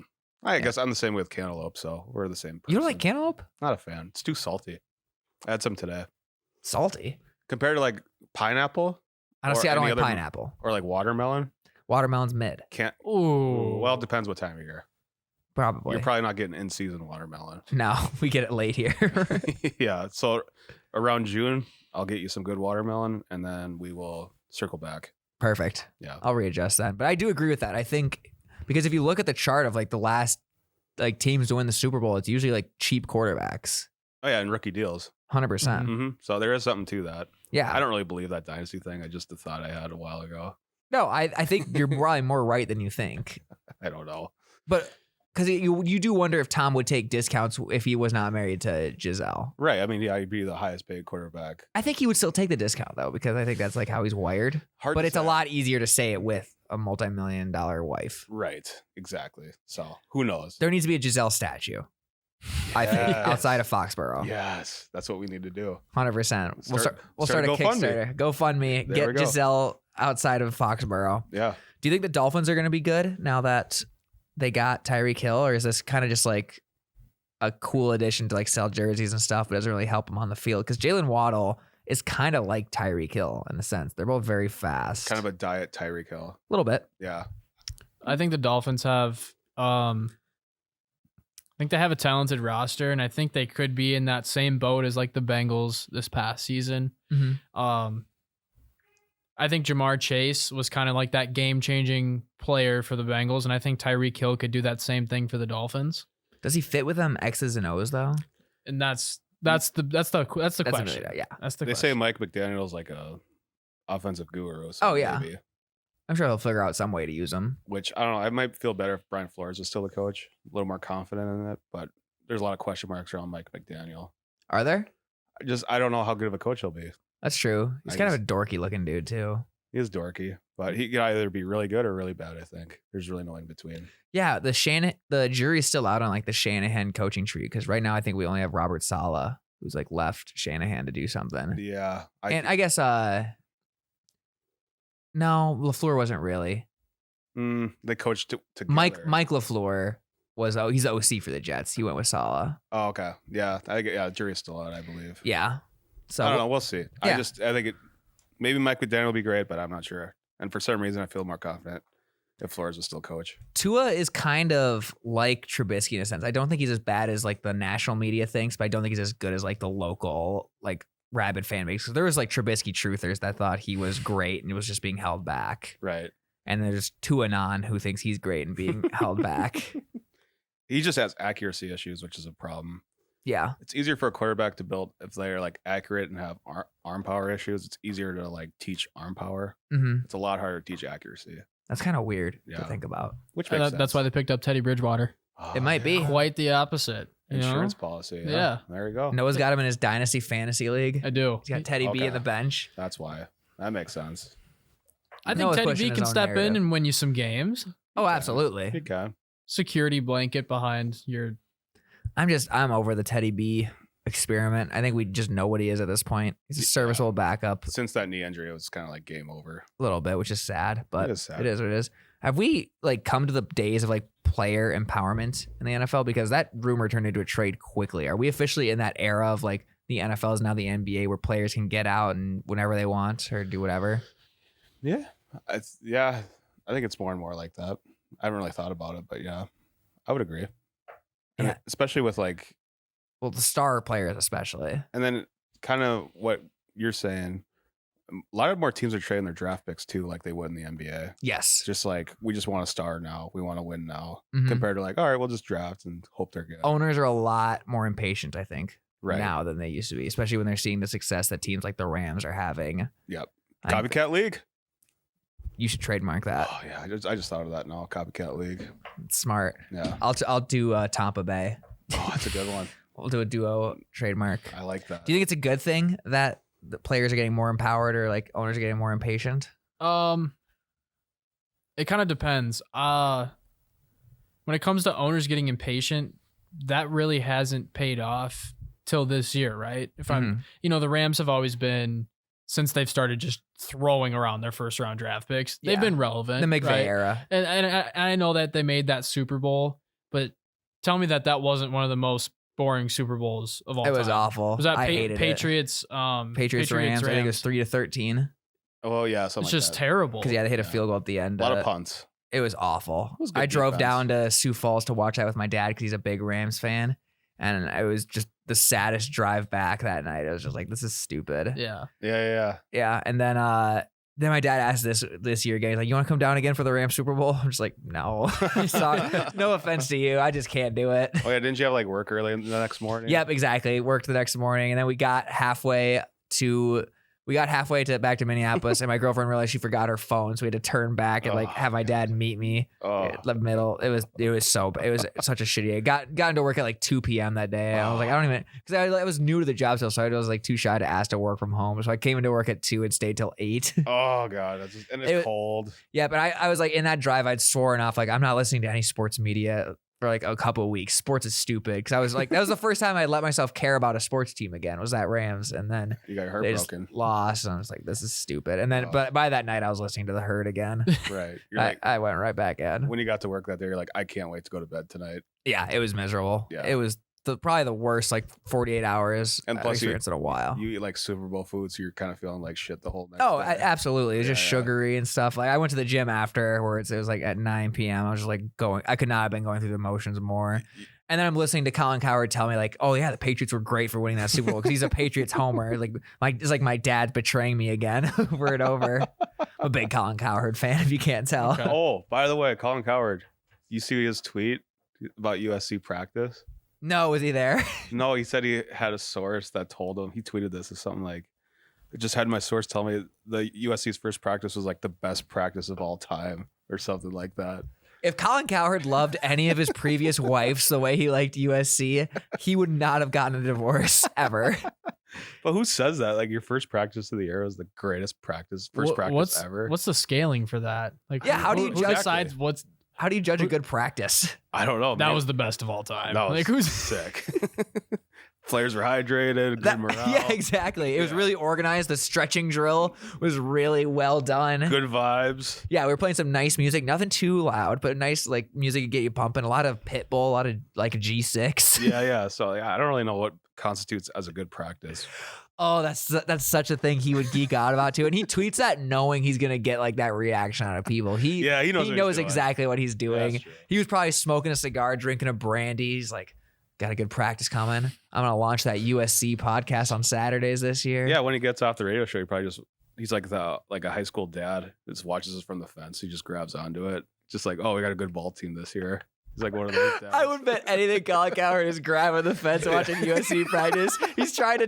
I guess I'm the same with cantaloupe, so we're the same person. You don't like cantaloupe? Not a fan. It's too salty. I had some today. Salty? Compared to like pineapple I don't like pineapple. or like watermelon. Watermelon's mid. Can't. ooh. Well, it depends what time of year. Probably. You're probably not getting in-season watermelon. No, we get it late here. Yeah. So around June, I'll get you some good watermelon, and then we will circle back. Perfect. Yeah. I'll readjust that. But I do agree with that. I think because if you look at the chart of like the last like teams to win the Super Bowl, it's usually like cheap quarterbacks. Oh yeah, and rookie deals. 100%. Mm-hmm. So there is something to that. Yeah. I don't really believe that dynasty thing. I just the thought I had a while ago. No, I think you're probably more right than you think. I don't know. But because you do wonder if Tom would take discounts if he was not married to Giselle. Right. I mean, yeah, he'd be the highest paid quarterback. I think he would still take the discount though, because I think that's like how he's wired. Hard but to it's say. a lot easier to say it with a multi-million-dollar wife. Right. Exactly. So who knows? There needs to be a Giselle statue. I think Yes. outside of Foxborough. Yes, that's what we need to do. 100%. We'll start a GoFundMe. Kickstarter. GoFundMe. There we Get go. Giselle outside of Foxborough. Yeah. Do you think the Dolphins are going to be good now that they got Tyreek Hill, or is this kind of just like a cool addition to like sell jerseys and stuff, but doesn't really help them on the field? Because Jalen Waddle is kind of like Tyreek Hill in the sense they're both very fast. Kind of a diet Tyreek Hill. A little bit. Yeah. I think the Dolphins have. I think they have a talented roster, and I think they could be in that same boat as like the Bengals this past season. Mm-hmm. I think Jamar Chase was kind of like that game-changing player for the Bengals, and I think Tyreek Hill could do that same thing for the Dolphins. Does he fit with them X's and O's though? And that's the question. Really, yeah. That's the They question. say Mike McDaniel's like a offensive guru. So Oh, yeah. maybe. I'm sure he'll figure out some way to use him. Which I don't know. I might feel better if Brian Flores was still the coach. A little more confident in it, but there's a lot of question marks around Mike McDaniel. Are there? I don't know how good of a coach he'll be. That's true. He's I kind of a dorky looking dude too. He is dorky, but he can either be really good or really bad. I think there's really no in between. Yeah, the jury's still out on like the Shanahan coaching tree because right now I think we only have Robert Saleh who's like left Shanahan to do something. Yeah, I guess no, LaFleur wasn't really. they coached together. Mike LaFleur was he's the OC for the Jets. He went with Saleh. Oh, okay. Yeah, jury's still out, I believe. Yeah. So I don't know. We'll see. Yeah. I think maybe Mike McDaniel will be great, but I'm not sure. And for some reason, I feel more confident if Flores was still coach. Tua is kind of like Trubisky in a sense. I don't think he's as bad as like the national media thinks, but I don't think he's as good as like the local like rabid fan base. So there was like Trubisky truthers that thought he was great and it was just being held back. Right. And there's Tua Non who thinks he's great and being held back. He just has accuracy issues, which is a problem. Yeah. It's easier for a quarterback to build if they're like accurate and have arm power issues. It's easier to like teach arm power. Mm-hmm. It's a lot harder to teach accuracy. That's kind of weird to Yeah. think about. Which makes sense. That's why they picked up Teddy Bridgewater. Oh, It might be. Quite the opposite. You Insurance know? policy. Yeah. There you go. Noah's got him in his dynasty fantasy league. I do. He's got Teddy B Okay. in the bench. That's why. That makes sense. I think Noah's Teddy pushing B his can own step in narrative. and win you some games. Oh, absolutely. You can. Security blanket behind your. I'm over the Teddy B experiment. I think we just know what he is at this point. He's a serviceable backup Since that knee injury, it was kind of like game over. a little bit, which is sad, but It is sad. it is what it is. Have we like come to the days of like player empowerment in the NFL? Because that rumor turned into a trade quickly. Are we officially in that era of like the NFL is now the NBA where players can get out and whenever they want or do whatever? Yeah. I think it's more and more like that. I haven't really thought about it, but yeah, I would agree. And Yeah. especially with like, Well, the star players especially. and then kind of what you're saying, a lot of more teams are trading their draft picks too, like they would in the NBA. Yes. Just like, we just want a star now. We want to win now. Mhm. Compared to like, all right, we'll just draft and hope they're good. Owners are a lot more impatient, I think, right. now than they used to be, especially when they're seeing the success that teams like the Rams are having. Yep. I think Copycat league. you should trademark that. Oh yeah. I just thought of that now. Copycat league. It's smart. Yeah. I'll do Tampa Bay. Oh, that's a good one. We'll do a duo trademark. I like that. Do you think it's a good thing that the players are getting more empowered or like owners are getting more impatient? It kind of depends. When it comes to owners getting impatient, that really hasn't paid off till this year, right? If I'm, the Rams have always been, since they've started just throwing around their first round draft picks, they've Yeah. been relevant. The McVay right? era. And I know that they made that Super Bowl, but tell me that wasn't one of the most boring Super Bowls of all time. It was awful. Was that I hated Patriots? it. Patriots Rams. I think it was 3-13 Oh yeah. Something It's like just that. terrible. because they hit a Yeah. field goal at the end. A lot of punts. It was awful. It was good I drove defense. down to Sioux Falls to watch that with my dad because he's a big Rams fan, and it was just the saddest drive back that night. I was just like, "This is stupid." Yeah. Yeah. Yeah, and then my dad asked this year again. He's like, "You want to come down again for the Rams Super Bowl?" I'm just like, "No." Sorry. No offense to you, I just can't do it. Oh yeah. Didn't you have like work early the next morning? Yep, exactly. Worked the next morning, and then we got halfway to back to Minneapolis, and my girlfriend realized she forgot her phone, so we had to turn back and like Oh, have my dad meet me Oh. at the middle. It was such a shitty day. Got into work at like 2 p.m. that day. I was like, I don't even, because I was new to the job still, so I was like too shy to ask to work from home. So I came into work at 2 and stayed till 8. Oh god. And it's cold. Yeah, but I was like in that drive, I'd sworn off like I'm not listening to any sports media for like a couple of weeks. Sports is stupid, because I was like, that was the first time I let myself care about a sports team again. Was that Rams, and then You got your they heart just broken. lost, and I was like, this is stupid. And then, Oh. but by that night, I was listening to the Herd again. Right. You're like, I went right back in. when you got to work that day, you're like, I can't wait to go to bed tonight. Yeah, it was miserable. Yeah. It was probably the worst like 48 hours And I've plus experienced in a while. You eat like Super Bowl food, so you're kind of feeling like shit the whole night. Oh, absolutely. It was just Yeah. sugary and stuff. Like I went to the gym afterwards. It was like at 9 p.m. I was just like I could not have been going through the motions more. And then I'm listening to Colin Cowherd tell me like, oh yeah, the Patriots were great for winning that Super Bowl because he's a Patriots homer. Like it's like my dad betraying me again over and over. I'm a big Colin Cowherd fan, if you can't tell. Okay. Oh, by the way, Colin Cowherd, you see his tweet about USC practice? No, was he there? No, he said he had a source that told him. He tweeted this as something like, I just had my source tell me the USC's first practice was like the best practice of all time or something like that. If Colin Cowherd loved any of his previous wives the way he liked USC, he would not have gotten a divorce ever. But who says that? Like your first practice of the year was the greatest practice, practice ever. What's the scaling for that? Like, Yeah, how do you who judge- decides what's How do you judge a good practice? I don't know. that man. was the best of all time? That was Like who's sick. Players were hydrated, good morale. Yeah, exactly. It was Yeah. really organized. The stretching drill was really well done. Good vibes. Yeah, we were playing some nice music. Nothing too loud, but nice like music to get you pumping. A lot of Pitbull, a lot of like G6. Yeah. So I don't really know what constitutes as a good practice. Oh, that's such a thing he would geek out about too. And he tweets that knowing he's gonna get like that reaction out of people. He Yeah, he knows what he's doing. exactly what he's doing. That's true. He was probably smoking a cigar, drinking a brandy. He's like, got a good practice coming. I'm gonna launch that USC podcast on Saturdays this year. Yeah, when he gets off the radio show, he's like a high school dad that just watches us from the fence. He just grabs onto it. Just like, oh, we got a good ball team this year. He's like one of those dads. I would bet anything Colin Cowherd is grabbing the fence watching USC practice. He's trying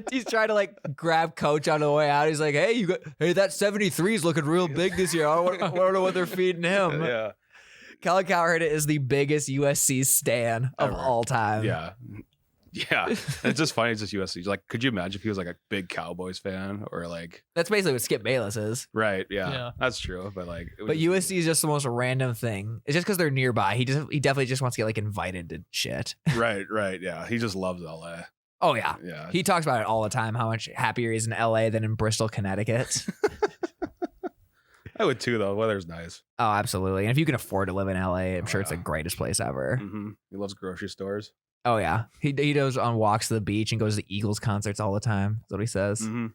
to like grab coach on the way out. He's like, hey, that 73 is looking real big this year. I don't know what they're feeding him. Yeah. Colin Cowherd is the biggest USC stan of Ever. all time. Yeah. Yeah. It's just funny. It's just USC. Like, could you imagine if he was like a big Cowboys fan or like. That's basically what Skip Bayless is. Right. Yeah. Yeah. That's true. But like. But USC is just the most random thing. It's just because they're nearby. He definitely just wants to get like invited to shit. Right. Right. Yeah. He just loves LA. Oh yeah. Yeah. He talks about it all the time, how much happier he is in LA than in Bristol, Connecticut. I would too, though. Weather's nice. Oh, absolutely. And if you can afford to live in LA, I'm sure it's the yeah. greatest place ever. Mm-hmm. He loves grocery stores. Oh yeah. He goes on walks to the beach and goes to Eagles concerts all the time. That's what he says. Mm-hmm.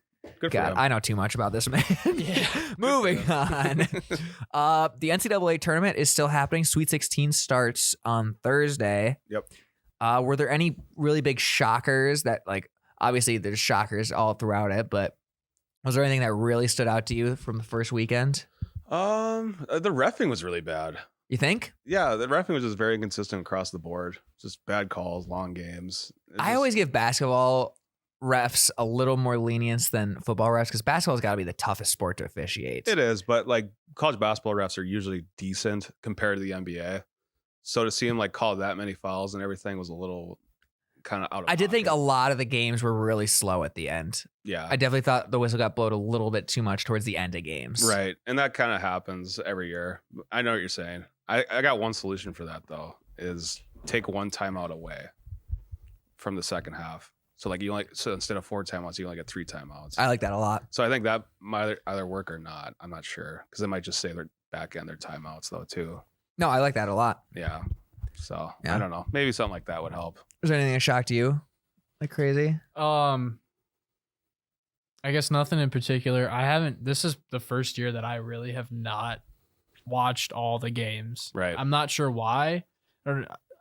Good for God, him. I know too much about this man. Yeah. Moving on. The NCAA tournament is still happening. Sweet 16 starts on Thursday. Yep. Were there any really big shockers that, like, obviously there's shockers all throughout it, but was there anything that really stood out to you from the first weekend? The reffing was really bad. You think? Yeah, the reffing was just very inconsistent across the board. Just bad calls, long games. I always give basketball refs a little more lenience than football refs because basketball's got to be the toughest sport to officiate. It is, but like college basketball refs are usually decent compared to the NBA. So to see him like call that many fouls and everything was a little kind of out of I did think a pocket. lot of the games were really slow at the end. Yeah. I definitely thought the whistle got blown a little bit too much towards the end of games. Right. And that kind of happens every year. I know what you're saying. I got one solution for that though, is take one timeout away from the second half. So like so instead of 4 timeouts, you only get 3 timeouts. I like that a lot. So I think that might either work or not. I'm not sure because they might just say they're back end their timeouts though too. No, I like that a lot. Yeah. So Yeah. I don't know. Maybe something like that would help. Was there anything that shocked you? Like crazy? I guess nothing in particular. This is the first year that I really have not watched all the games. Right. I'm not sure why.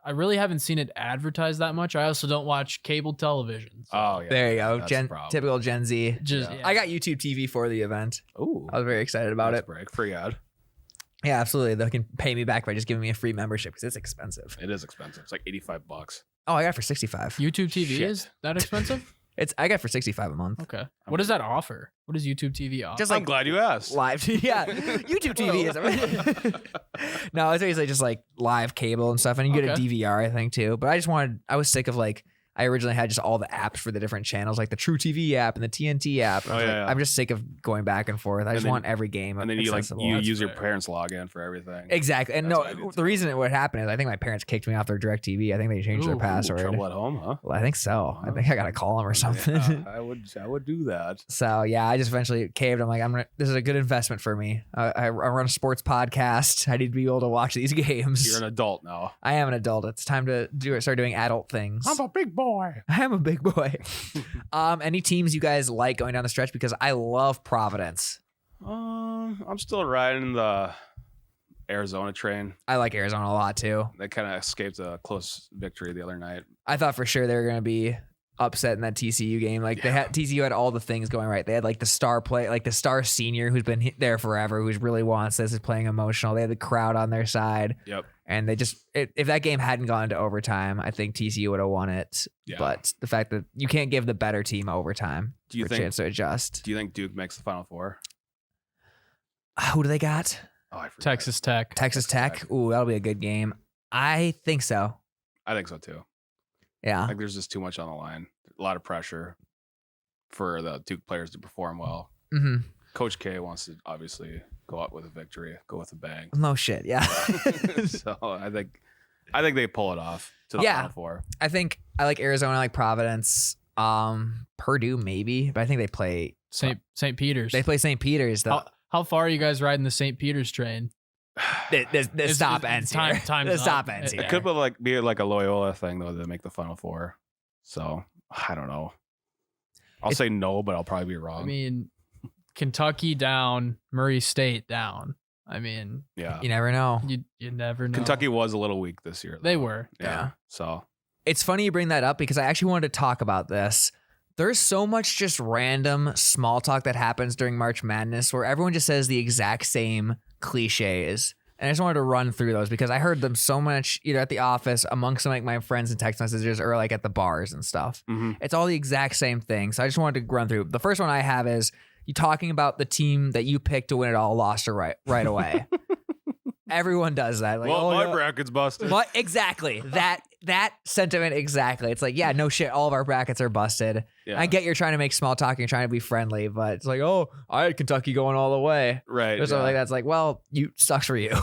I really haven't seen it advertised that much. I also don't watch cable television. So Oh yeah. There you go. That's the problem. Typical Gen Z. just Yeah. yeah. I got YouTube TV for the event. Ooh. I was very excited about it. Break. Free ad. Yeah, absolutely. They can pay me back by just giving me a free membership because it's expensive. It is expensive. It's like $85. Oh, I got it for $65. YouTube TV Shit. is that expensive? I got it for $65 a month. Okay. What does that offer? What does YouTube TV offer? Just I'm like glad you asked. live. Yeah, YouTube TV is. No, it's basically just like live cable and stuff, and you get a Okay. DVR, I think too. But I was sick of like. I originally had just all the apps for the different channels, like the True TV app and the TNT app. I was like, yeah. I'm just sick of going back and forth. I just then- want every game. And then you accessible. you That's use your fair. parents' login for everything. Exactly. And That's no, what I do the too. reason it would happen is I think my parents kicked me off their DirecTV. I think they changed their Ooh, password. Trouble at home, huh? Well, I think so. I think I gotta call them or something. Yeah, I would do that. So yeah, I just eventually caved. I'm like, this is a good investment for me. I run a sports podcast. I need to be able to watch these games. You're an adult now. I am an adult. It's time to start doing adult things. I'm a big boy. I am a big boy. Any teams you guys like going down the stretch? Because I love Providence. I'm still riding the Arizona train. I like Arizona a lot too. They kind of escaped a close victory the other night. I thought for sure they were going to be upset in that TCU game. Like TCU had all the things going right. They had like the star like the star senior who's been there forever, who's really wants this, is playing emotional. They had the crowd on their side. Yep. And they just, if that game hadn't gone to overtime, I think TCU would have won it. Yeah. But the fact that you can't give the better team overtime Do you for a think? chance to adjust. Do you think Duke makes the Final Four? Who do they got? Oh, I forgot. Texas Tech. Texas Tech. Ooh, that'll be a good game. I think so. I think so too. Yeah. Like there's just too much on the line. A lot of pressure for the Duke players to perform well. Mm-hmm. Coach K wants to obviously go out with a victory, go with a bang. No shit. Yeah. So I think they pull it off to the Yeah. Final Four. I think I like Arizona, I like Providence, Purdue maybe, but I think they play St. Peter's. St. Peter's though. How far are you guys riding the St. Peter's train? The stop ends here. Time's The up. stop ends Yeah. here. It could be like a Loyola thing though to make the Final Four. So I don't know. I'll say no, but I'll probably be wrong. I mean, Kentucky down, Murray State down. I mean, yeah. You never know. you never know. Kentucky was a little weak this year. They though. were. Yeah. So It's funny you bring that up because I actually wanted to talk about this. There's so much just random small talk that happens during March Madness where everyone just says the exact same cliches. And I just wanted to run through those because I heard them so much either at the office, amongst like my friends and text messages, or like at the bars and stuff. It's all the exact same thing. So I just wanted to run through. The first one I have is you talking about the team that you picked to win it all lost it right away. Everyone does that. Like, well, my bracket's busted. What? Exactly. That sentiment exactly. It's like, yeah, no shit. All of our brackets are busted. Yeah. I get you're trying to make small talk and you're trying to be friendly, but it's like, oh, I had Kentucky going all the way. Right. Or something like that. It's like, well, sucks for you.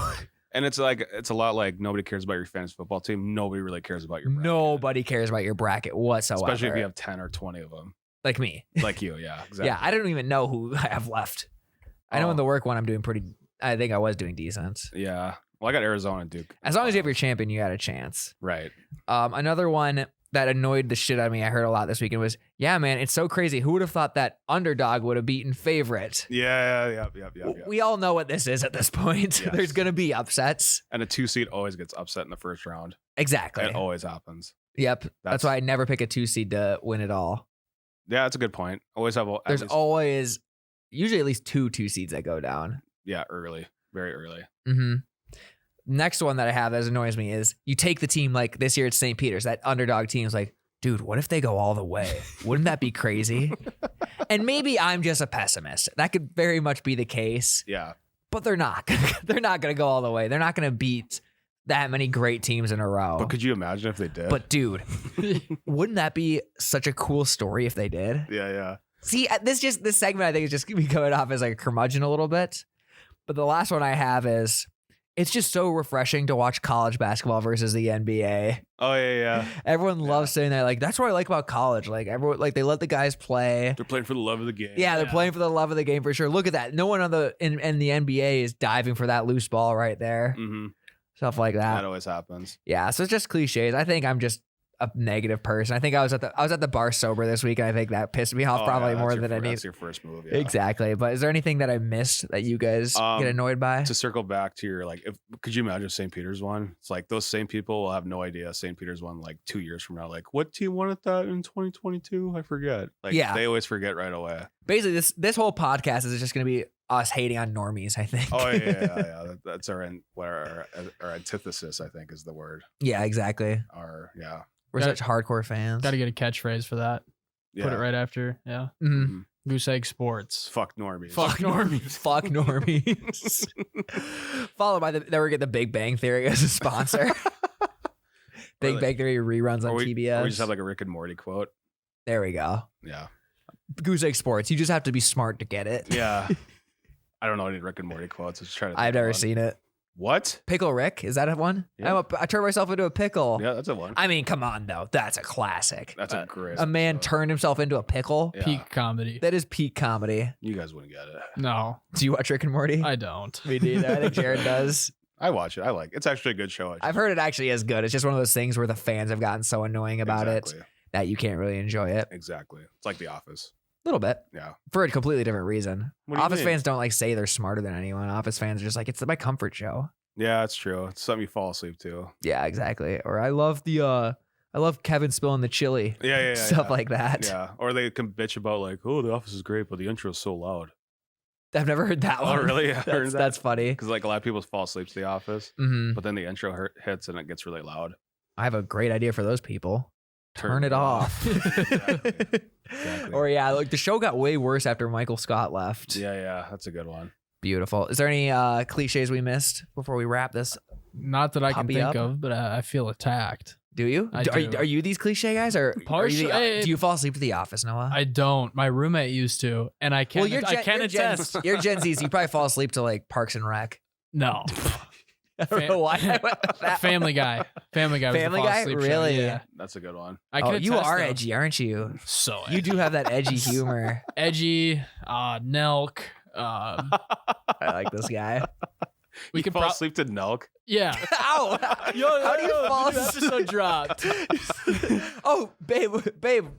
And it's a lot like nobody cares about your fantasy football team. Nobody really cares about your bracket. Nobody cares about your bracket whatsoever. Especially if you have 10 or 20 of them. Like me. Like you, yeah. Exactly. Yeah, I don't even know who I have left. I know in the work one I'm doing I think I was doing decent. Yeah. Well, I got Arizona and Duke. As long as you have your champion, you got a chance. Right. Another one that annoyed the shit out of me, I heard a lot this weekend was, yeah, man, it's so crazy. Who would have thought that underdog would have beaten favorite? Yeah. We all know what this is at this point. Yes. There's going to be upsets. And a 2 seed always gets upset in the first round. Exactly. It always happens. Yep. That's why I never pick a 2 seed to win it all. Yeah, that's a good point. Always have. There's always usually at least 2 seeds that go down. Yeah, early. Very early. Mm-hmm. Next one that I have that annoys me is you take the team like this year it's St. Peter's. That underdog team is like, dude, what if they go all the way? Wouldn't that be crazy? And maybe I'm just a pessimist. That could very much be the case. Yeah. But they're not. They're not going to go all the way. They're not going to beat that many great teams in a row. But could you imagine if they did? But dude, wouldn't that be such a cool story if they did? Yeah. See, this segment I think is just going to be coming off as like a curmudgeon a little bit. But the last one I have is, it's just so refreshing to watch college basketball versus the NBA. Oh yeah. Everyone loves saying that. Like, that's what I like about college. Like everyone, like they let the guys play. They're playing for the love of the game. Yeah, they're playing for the love of the game for sure. Look at that. No one in the NBA is diving for that loose ball right there. Mm-hmm. Stuff like that. That always happens. Yeah, so it's just cliches. I think I'm just a negative person. I think I was at the bar sober this week, and I think that pissed me off more than anything. That's your first move. Yeah. Exactly. But is there anything that I missed that you guys get annoyed by? To circle back to your could you imagine if St. Peter's won? It's like those same people will have no idea St. Peter's won like 2 years from now. Like, what team won at that in 2022? I forget. Like, they always forget right away. Basically, this whole podcast is just going to be us hating on normies, I think. Oh yeah. That's our antithesis, I think, is the word. Yeah, exactly. We're such hardcore fans. Got to get a catchphase for that. Yeah. Put it right after. Yeah. Mm-hmm. Goose Egg Sports. Fuck normies. Fuck normies. Fuck normies. Followed by we get the Big Bang Theory as a sponsor. Big Bang Theory reruns on TBS. Or we just have like a Rick and Morty quote. There we go. Yeah. Goose Egg Sports. You just have to be smart to get it. Yeah. I don't know any Rick and Morty quotes. Let's try to. I've never seen it. What? Pickle Rick? Is that a one? Yeah. I turned myself into a pickle. Yeah, that's a one. I mean, come on, though. That's a classic. That's a great. A man turned himself into a pickle. Yeah. Peak comedy. That is peak comedy. You guys wouldn't get it. No. Do you watch Rick and Morty? I don't. Me neither. I think Jared does. I watch it. I like it. It's actually a good show. I've heard it actually is good. It's just one of those things where the fans have gotten so annoying about it that you can't really enjoy it. Exactly. It's like The Office. A little bit. Yeah. For a completely different reason. Office mean? fans don't like say they're smarter than anyone. Office fans are just like, it's my comfort show. Yeah, it's true. It's something you fall asleep to. Yeah, exactly. Or I love Kevin spilling the chili. Yeah. Stuff like that. Yeah. Or they can bitch about like, oh, The Office is great, but the intro is so loud. I've never heard that one. Oh, really? Yeah, that's funny. Because like a lot of people fall asleep to The Office, but then the intro hits and it gets really loud. I have a great idea for those people. Turn it off. Exactly. Or like the show got way worse after Michael Scott left. Yeah. That's a good one. Beautiful. Is there any cliches we missed before we wrap this? Not that I can think up? of, but I feel attacked. Do you? I do. Are you these cliche guys, or Partially. do you fall asleep to The Office, Noah? I don't. My roommate used to, and I can't. I can't attest. You're Gen Z, so you probably fall asleep to like Parks and Rec. No. I don't know why. Family Guy. Family Guy. Family Guy. Really? Yeah. That's a good one. I can you are though. edgy, aren't you? So edgy. You do have that edgy humor. Edgy. Nelk. I like this guy. We you can fall asleep to Nelk. Yeah. Ow! How do you fall asleep? Episode dropped. Oh, babe,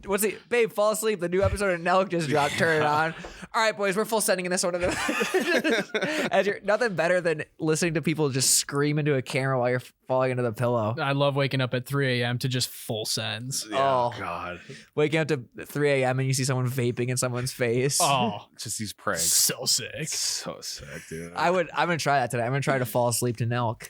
what's it? Babe, fall asleep. The new episode of Nelk just dropped. Turn it on. All right, boys, we're full sending in this one. As you're nothing better than listening to people just scream into a camera while you're falling into the pillow. I love waking up at 3 a.m. to just full sends. Yeah, Oh. God. Waking up to 3 a.m. and you see someone vaping in someone's face. Oh, Just these pranks. so sick. It's so sick, dude. I'm gonna try that today. I'm gonna try to fall asleep to Nelk.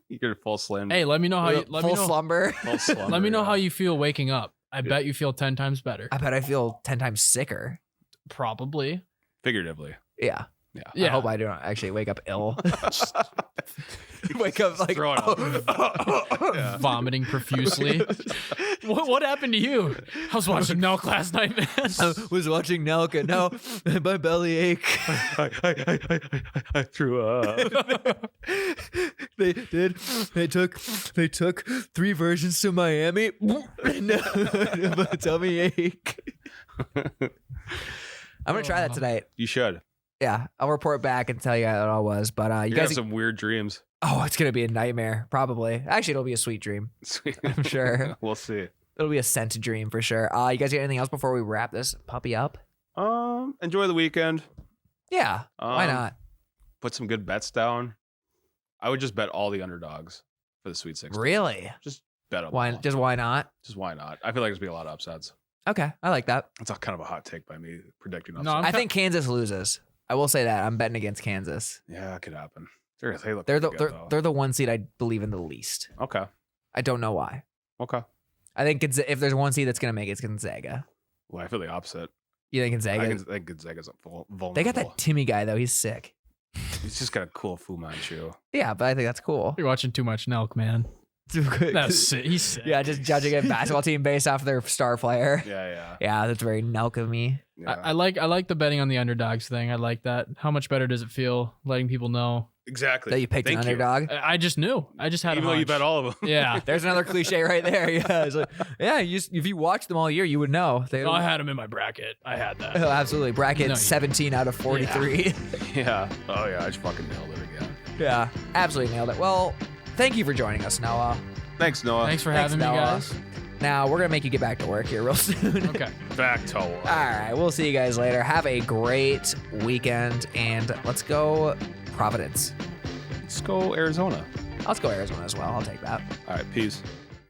You get a full slam. Hey, let me know how you Full slumber. full slumber, let me know yeah. how you feel waking up. I bet you feel 10 times better. I bet I feel 10 times sicker. Probably. Figuratively. Yeah. Yeah. I hope I don't actually wake up ill. Wake up like Throw it up. Yeah. Vomiting profusely. What happened to you? I was watching Nelk last night, man. I was watching Nelk and now my belly ache. I threw up. They took 3 versions to Miami. My tummy ache. I'm gonna try that tonight. You should. Yeah, I'll report back and tell you how it all was. But You guys, got some weird dreams. oh, it's gonna be a nightmare. Probably. Actually, it'll be a sweet dream. Sweet. I'm sure. We'll see. It'll be a scent dream for sure. You guys got anything else before we wrap this puppy up? Enjoy the weekend. Yeah. Why not? Put some good bets down. I would just bet all the underdogs for the Sweet 16. Really? Just bet them. Why? all. Just why not? Just why not? I feel like there's gonna be a lot of upsets. Okay, I like that. It's kind of a hot take by me predicting upsets. No, I'm I think Kansas loses. I will say that I'm betting against Kansas. Yeah, it could happen. They look They're the pretty good, though. they're the one seed I believe in the least. Okay. I don't know why. Okay. I think if there's one seed that's gonna make it, it's Gonzaga. Well, I feel the opposite. You think Gonzaga? I think Gonzaga's vulnerable. They got that Timmy guy though. He's sick. He's just got a cool Fu Manchu. Yeah, but I think that's cool. You're watching too much Nelk, man. That's sick. He's sick. Yeah, just judging a basketball team based off their star player. Yeah. Yeah, that's very Nelk of me. Yeah. I like the betting on the underdogs thing. I like that. How much better does it feel letting people know? Exactly. That you picked an Thank you. underdog. I just knew. I just had Even a though you hunch. bet all of them. Yeah. There's another cliche right there. Yeah, it's like, yeah. If you watched them all year, you would know. They I had him in my bracket. I had that. Oh, absolutely. Bracket No, you- 17 out of 43. Yeah. Oh yeah, I just fucking nailed it again. Yeah, absolutely nailed it. Well, thank you for joining us, Noah. Thanks, Noah. Thanks for Thanks, having me, Noah. guys. Now we're gonna make you get back to work here real soon. Okay. Back to work. All right, we'll see you guys later. Have a great weekend, and let's go Providence. Let's go Arizona. Let's go Arizona as well. I'll take that. All right, peace.